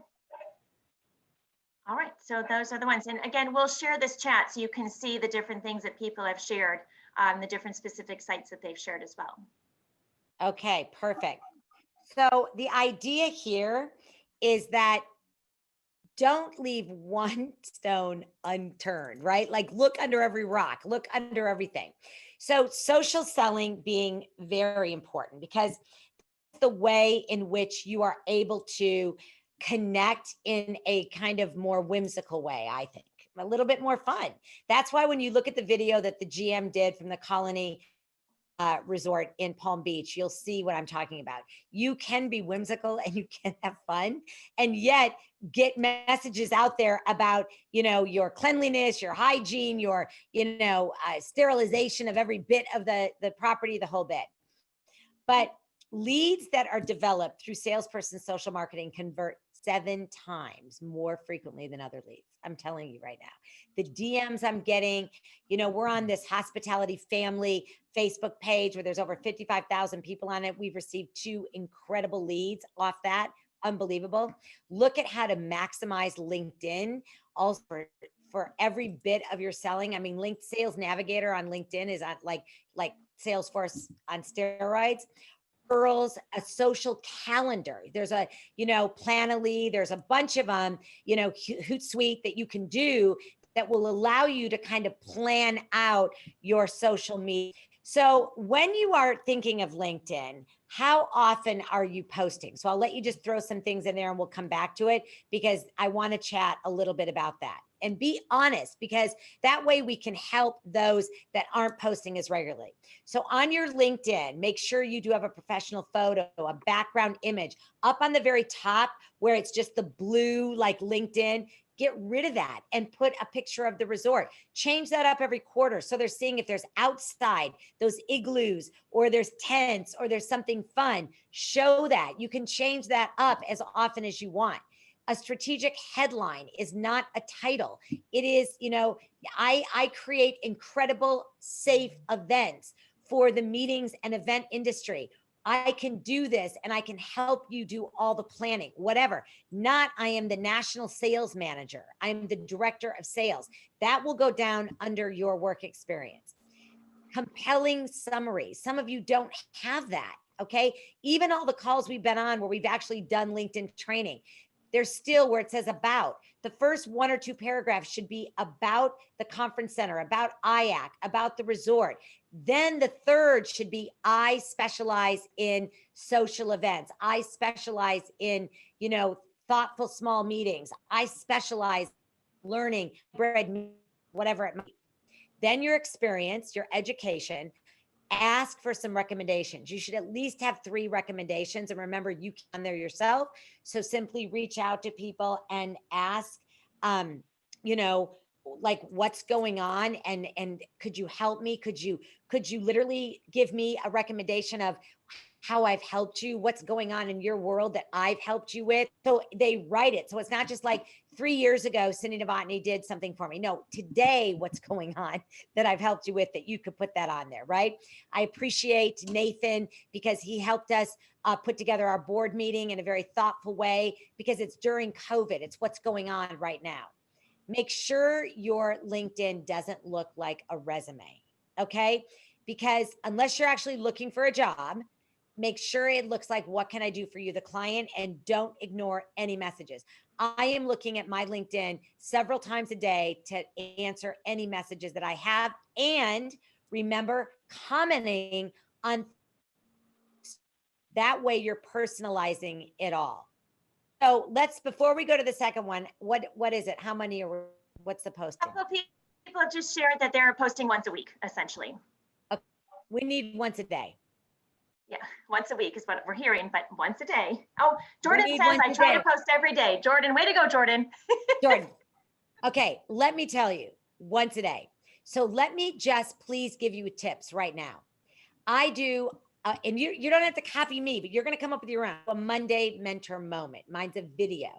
All right. So those are the ones. And again, we'll share this chat so you can see the different things that people have shared, the different specific sites that they've shared as well. Okay, perfect. So the idea here is that don't leave one stone unturned, right? Like look under every rock, look under everything. So social selling being very important because it's the way in which you are able to connect in a kind of more whimsical way, I think, a little bit more fun. That's why when you look at the video that the GM did from the Colony resort in Palm Beach, you'll see what I'm talking about. You can be whimsical and you can have fun and yet get messages out there about, you know, your cleanliness, your hygiene, your, you know, sterilization of every bit of the property, the whole bit. But leads that are developed through salesperson social marketing convert 7 times more frequently than other leads. I'm telling you right now, the DMs I'm getting, you know, we're on this hospitality family Facebook page where there's over 55,000 people on it. We've received 2 incredible leads off that. Unbelievable. Look at how to maximize LinkedIn also for every bit of your selling. I mean, Sales Navigator on LinkedIn is on like Salesforce on steroids. Girls, a social calendar. There's a, you know, Planoly, there's a bunch of them, you know, Hootsuite that you can do that will allow you to kind of plan out your social media. So when you are thinking of LinkedIn, how often are you posting? So I'll let you just throw some things in there and we'll come back to it because I want to chat a little bit about that. And be honest, because that way we can help those that aren't posting as regularly. So on your LinkedIn, make sure you do have a professional photo, a background image up on the very top where it's just the blue like LinkedIn. Get rid of that and put a picture of the resort. Change that up every quarter. So they're seeing if there's outside, those igloos, or there's tents, or there's something fun. Show that. You can change that up as often as you want. A strategic headline is not a title. It is, you know, I create incredible, safe events for the meetings and event industry. I can do this and I can help you do all the planning, whatever. Not, I am the national sales manager. I'm the director of sales. That will go down under your work experience. Compelling summary. Some of you don't have that. Okay. Even all the calls we've been on where we've actually done LinkedIn training, there's still where it says about. The first 1 or 2 paragraphs should be about the conference center, about IAC, about the resort. Then the third should be, I specialize in social events. I specialize in, thoughtful small meetings. I specialize in learning, whatever it might be. Then your experience, your education. Ask for some recommendations. You should at least have 3 recommendations. And remember, you can there yourself. So simply reach out to people and ask, like what's going on, and could you help me? Could you literally give me a recommendation of how I've helped you, what's going on in your world that I've helped you with? So they write it. So it's not just like 3 years ago, Cindy Novotny did something for me. No, today, what's going on that I've helped you with, that you could put that on there, right? I appreciate Nathan because he helped us put together our board meeting in a very thoughtful way, because it's during COVID. It's what's going on right now. Make sure your LinkedIn doesn't look like a resume, okay? Because unless you're actually looking for a job, make sure it looks like, what can I do for you, the client, and don't ignore any messages. I am looking at my LinkedIn several times a day to answer any messages that I have. And remember, commenting on that way, you're personalizing it all. So before we go to the second one, what is it? How many are, what's the posting? A couple of people have just shared that they're posting once a week, essentially. Okay. We need once a day. Yeah, once a week is what we're hearing, but once a day. Oh, Jordan says I try to post every day. Jordan, way to go, Jordan. Jordan. Okay, let me tell you, once a day. So let me just please give you tips right now. I do, and you don't have to copy me, but you're going to come up with your own. A Monday mentor moment. Mine's a video.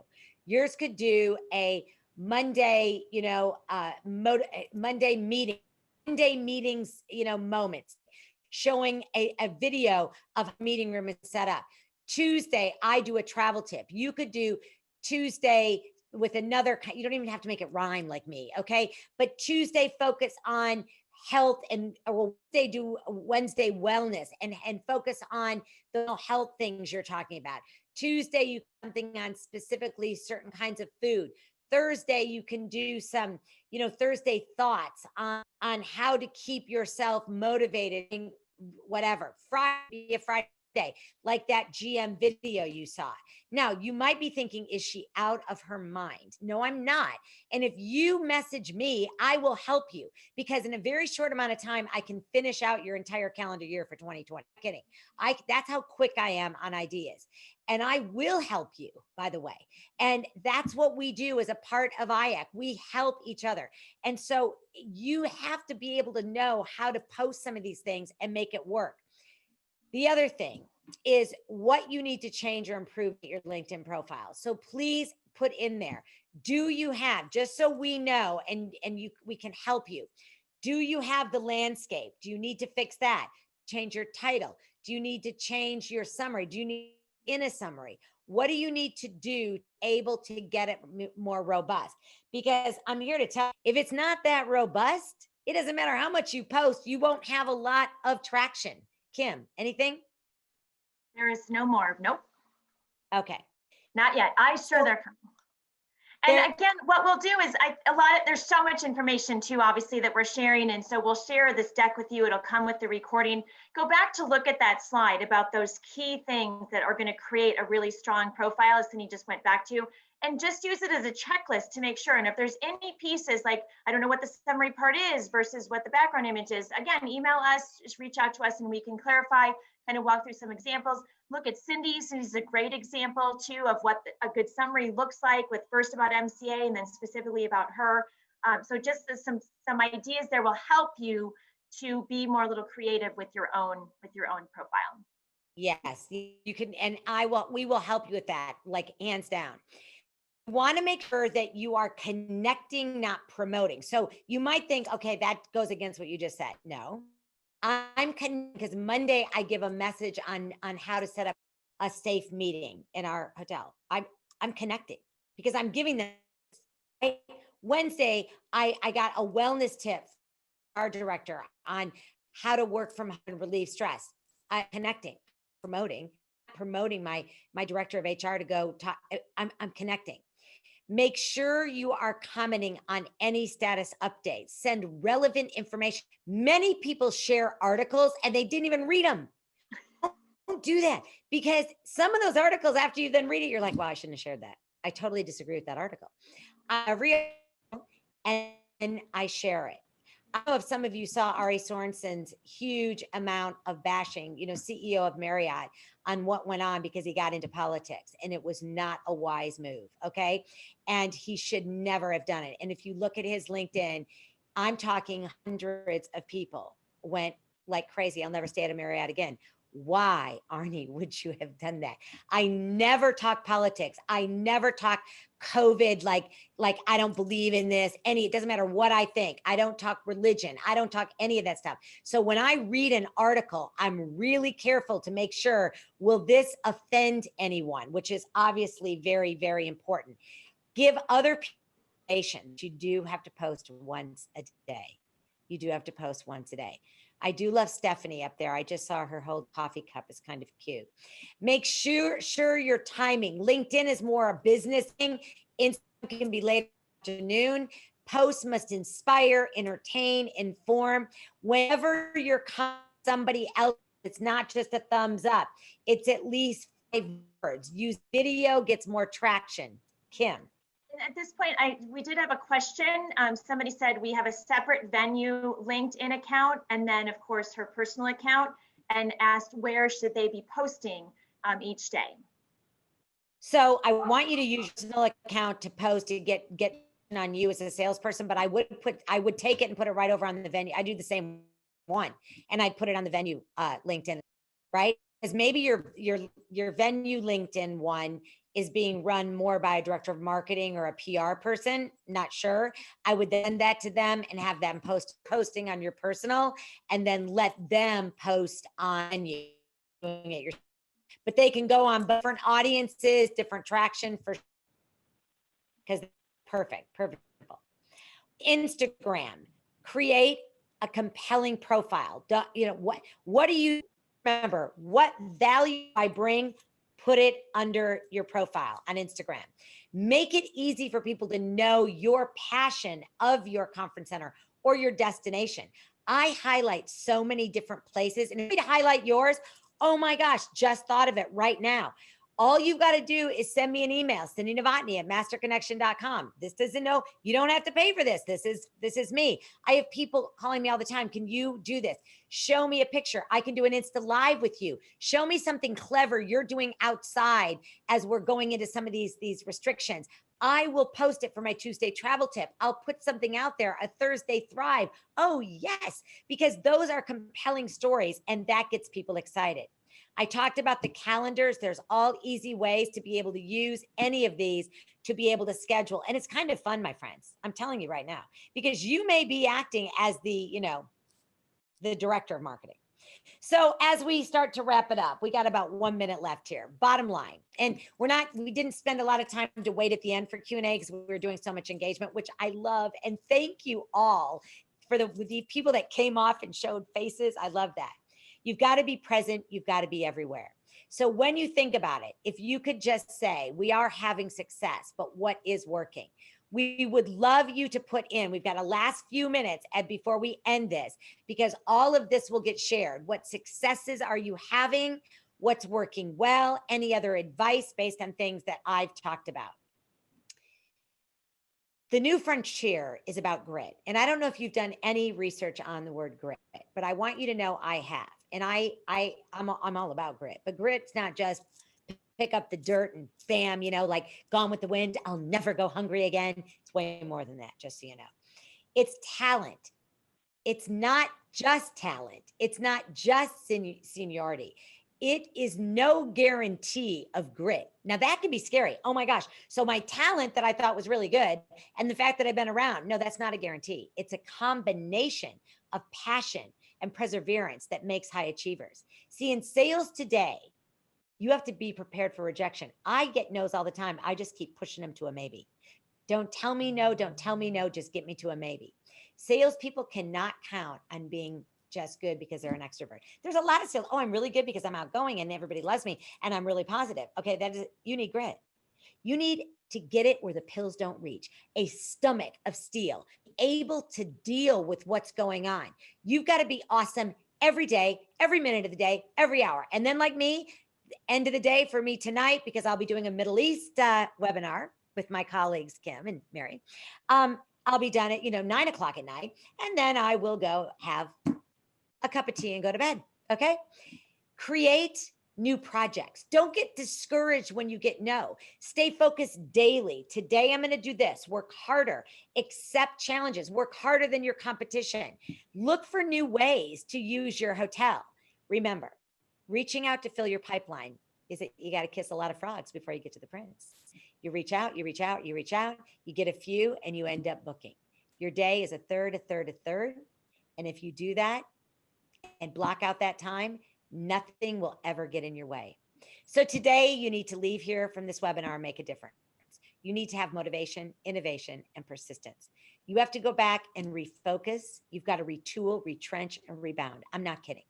Yours could do a Monday, Monday meetings, moments, showing a video of a meeting room is set up. Tuesday, I do a travel tip. You could do Tuesday with another, you don't even have to make it rhyme like me, okay? But Tuesday, focus on health, and they do Wednesday wellness and focus on the health things you're talking about. Tuesday, you something on specifically certain kinds of food. Thursday, you can do some, Thursday thoughts on how to keep yourself motivated, whatever. Friday, like that GM video you saw. Now, you might be thinking, is she out of her mind? No, I'm not. And if you message me, I will help you, because in a very short amount of time, I can finish out your entire calendar year for 2020. I'm kidding. That's how quick I am on ideas. And I will help you, by the way. And that's what we do as a part of IAC. We help each other. And so you have to be able to know how to post some of these things and make it work. The other thing is what you need to change or improve your LinkedIn profile. So please put in there, do you have, just so we know, and we can help you. Do you have the landscape? Do you need to fix that? Change your title? Do you need to change your summary? Do you need in a summary? What do you need to do able to get it more robust? Because I'm here to tell you, if it's not that robust, it doesn't matter how much you post, you won't have a lot of traction. Kim, anything? There is no more. Nope. Okay. Not yet. I'm sure they're coming. And again, what we'll do is there's so much information too, obviously, that we're sharing. And so we'll share this deck with you. It'll come with the recording. Go back to look at that slide about those key things that are going to create a really strong profile, as Cindy just went back to, and just use it as a checklist to make sure. And if there's any pieces, like, I don't know what the summary part is versus what the background image is, again, email us, just reach out to us and we can clarify, kind of walk through some examples. Look at Cindy's, who's a great example too of what a good summary looks like, with first about MCA and then specifically about her. So just some ideas there will help you to be more a little creative with your own profile. Yes, you can, and we will help you with that, like hands down. You want to make sure that you are connecting, not promoting. So you might think, okay, that goes against what you just said. No, because Monday I give a message on how to set up a safe meeting in our hotel. I'm connecting because I'm giving them. Right? Wednesday, I got a wellness tip from our director on how to work from home and relieve stress. I'm connecting, promoting my director of HR to go talk. I'm connecting. Make sure you are commenting on any status updates. Send relevant information. Many people share articles and they didn't even read them. Don't do that, because some of those articles, after you then read it, you're like, wow, I shouldn't have shared that. I totally disagree with that article. I read and I share it. I don't know if some of you saw Ari Sorensen's huge amount of bashing, CEO of Marriott, on what went on because he got into politics, and it was not a wise move. Okay. And he should never have done it. And if you look at his LinkedIn, I'm talking hundreds of people went like crazy. I'll never stay at a Marriott again. Why, Arnie, would you have done that? I never talk politics. I never talk COVID, like I don't believe in this. It doesn't matter what I think. I don't talk religion. I don't talk any of that stuff. So when I read an article, I'm really careful to make sure, will this offend anyone? Which is obviously very, very important. Give other people information. You do have to post once a day. You do have to post once a day. I do love Stephanie up there. I just saw her hold coffee cup. It's kind of cute. Make sure your timing. LinkedIn is more a business thing. Instagram can be late afternoon. Posts must inspire, entertain, inform. Whenever you're somebody else, it's not just a thumbs up. It's at least 5 words. Use video, gets more traction. Kim. At this point, we did have a question. Somebody said we have a separate venue LinkedIn account, and then of course her personal account, and asked where should they be posting each day. So I want you to use your personal account to post to get on you as a salesperson, but I would take it and put it right over on the venue. I do the same one, and I'd put it on the venue LinkedIn, right? Because maybe your venue LinkedIn one is being run more by a director of marketing or a PR person, not sure. I would send that to them and have them posting on your personal, and then let them post on you doing it yourself. But they can go on different audiences, different traction for, because perfect. Instagram, create a compelling profile. What do you remember? What value I bring? Put it under your profile on Instagram. Make it easy for people to know your passion of your conference center or your destination. I highlight so many different places, and if you highlight yours, oh my gosh, just thought of it right now. All you've got to do is send me an email, Cindy Novotny at masterconnection.com. This doesn't know, you don't have to pay for this. This is me. I have people calling me all the time. Can you do this? Show me a picture. I can do an Insta Live with you. Show me something clever you're doing outside as we're going into some of these restrictions. I will post it for my Tuesday travel tip. I'll put something out there, a Thursday Thrive. Oh yes, because those are compelling stories, and that gets people excited. I talked about the calendars. There's all easy ways to be able to use any of these to be able to schedule. And it's kind of fun, my friends. I'm telling you right now, because you may be acting as the director of marketing. So as we start to wrap it up, we got about 1 minute left here. Bottom line, and we didn't spend a lot of time to wait at the end for Q&A because we were doing so much engagement, which I love. And thank you all for the people that came off and showed faces. I love that. You've got to be present. You've got to be everywhere. So when you think about it, if you could just say, we are having success, but what is working? We would love you to put in, we've got a last few minutes before we end this, because all of this will get shared. What successes are you having? What's working well? Any other advice based on things that I've talked about? The new frontier is about grit. And I don't know if you've done any research on the word grit, but I want you to know I have. And I'm all about grit, but grit's not just pick up the dirt and bam, like Gone with the Wind, I'll never go hungry again. It's way more than that, just so you know. It's talent. It's not just talent. It's not just seniority. It is no guarantee of grit. Now that can be scary. Oh my gosh. So my talent that I thought was really good and the fact that I've been around, no, that's not a guarantee. It's a combination of passion and perseverance that makes high achievers. See, in sales today, you have to be prepared for rejection. I get no's all the time. I just keep pushing them to a maybe. Don't tell me no. Don't tell me no. Just get me to a maybe. Salespeople cannot count on being just good because they're an extrovert. There's a lot of sales. Oh, I'm really good because I'm outgoing and everybody loves me and I'm really positive. Okay, you need grit. You need to get it where the pills don't reach, a stomach of steel, able to deal with what's going on. You've got to be awesome every day, every minute of the day, every hour. And then like me, the end of the day for me tonight, because I'll be doing a Middle East webinar with my colleagues, Kim and Mary. I'll be done at, 9 o'clock at night. And then I will go have a cup of tea and go to bed. Okay. Create new projects. Don't get discouraged when you get no. Stay focused daily. Today, I'm going to do this. Work harder. Accept challenges. Work harder than your competition. Look for new ways to use your hotel. Remember, reaching out to fill your pipeline is that you got to kiss a lot of frogs before you get to the prince. You reach out, you reach out, you reach out, you get a few, and you end up booking. Your day is a third, a third, a third. And if you do that and block out that time, nothing will ever get in your way. So today you need to leave here from this webinar and make a difference. You need to have motivation, innovation, and persistence. You have to go back and refocus. You've got to retool, retrench, and rebound. I'm not kidding.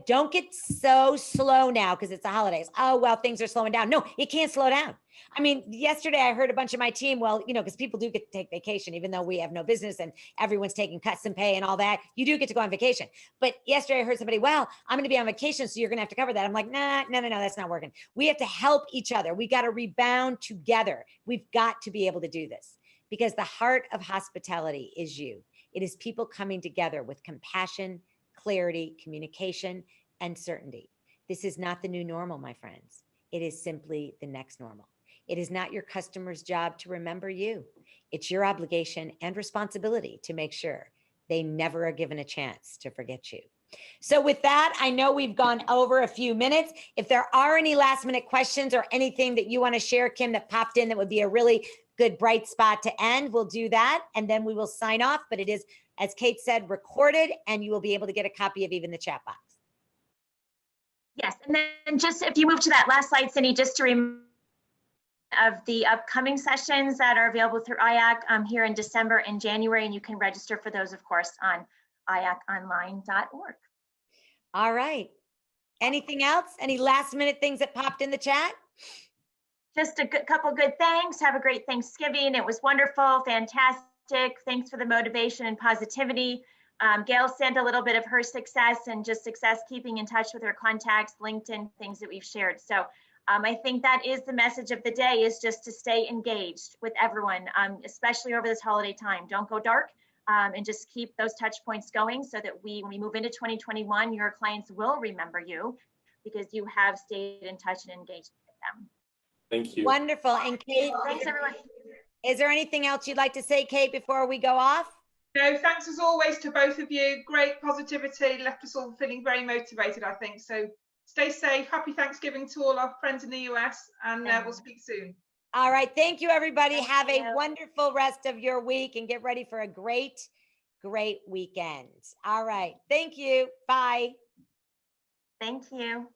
Don't get so slow now because it's the holidays. Oh, well, things are slowing down. No, it can't slow down. I mean, yesterday I heard a bunch of my team, well, because people do get to take vacation, even though we have no business and everyone's taking cuts in pay and all that. You do get to go on vacation. But yesterday I heard somebody, well, I'm going to be on vacation, so you're going to have to cover that. I'm like, no, that's not working. We have to help each other. We got to rebound together. We've got to be able to do this because the heart of hospitality is you. It is people coming together with compassion, clarity, communication, and certainty. This is not the new normal, my friends. It is simply the next normal. It is not your customer's job to remember you. It's your obligation and responsibility to make sure they never are given a chance to forget you. So with that, I know we've gone over a few minutes. If there are any last minute questions or anything that you want to share, Kim, that popped in that would be a really good bright spot to end, we'll do that. And then we will sign off. But it is, as Kate said, recorded, and you will be able to get a copy of even the chat box. Yes, and then just if you move to that last slide, Cindy, just to remind of the upcoming sessions that are available through IAC here in December and January, and you can register for those, of course, on iaconline.org. All right. Anything else? Any last minute things that popped in the chat? Just a couple good thanks. Have a great Thanksgiving. It was wonderful, fantastic. Thanks for the motivation and positivity. Gail sent a little bit of her success and just success keeping in touch with her contacts, LinkedIn, things that we've shared. So I think that is the message of the day, is just to stay engaged with everyone, especially over this holiday time. Don't go dark, and just keep those touch points going so that when we move into 2021, your clients will remember you because you have stayed in touch and engaged with them. Thank you. Wonderful. And Kate, Thanks, everyone. Is there anything else you'd like to say, Kate, before we go off? No, thanks as always to both of you. Great positivity, left us all feeling very motivated, I think. So stay safe. Happy Thanksgiving to all our friends in the US, and we'll speak soon. All right. Thank you, everybody. Have a wonderful rest of your week and get ready for a great weekend. All right. Thank you. Bye. Thank you.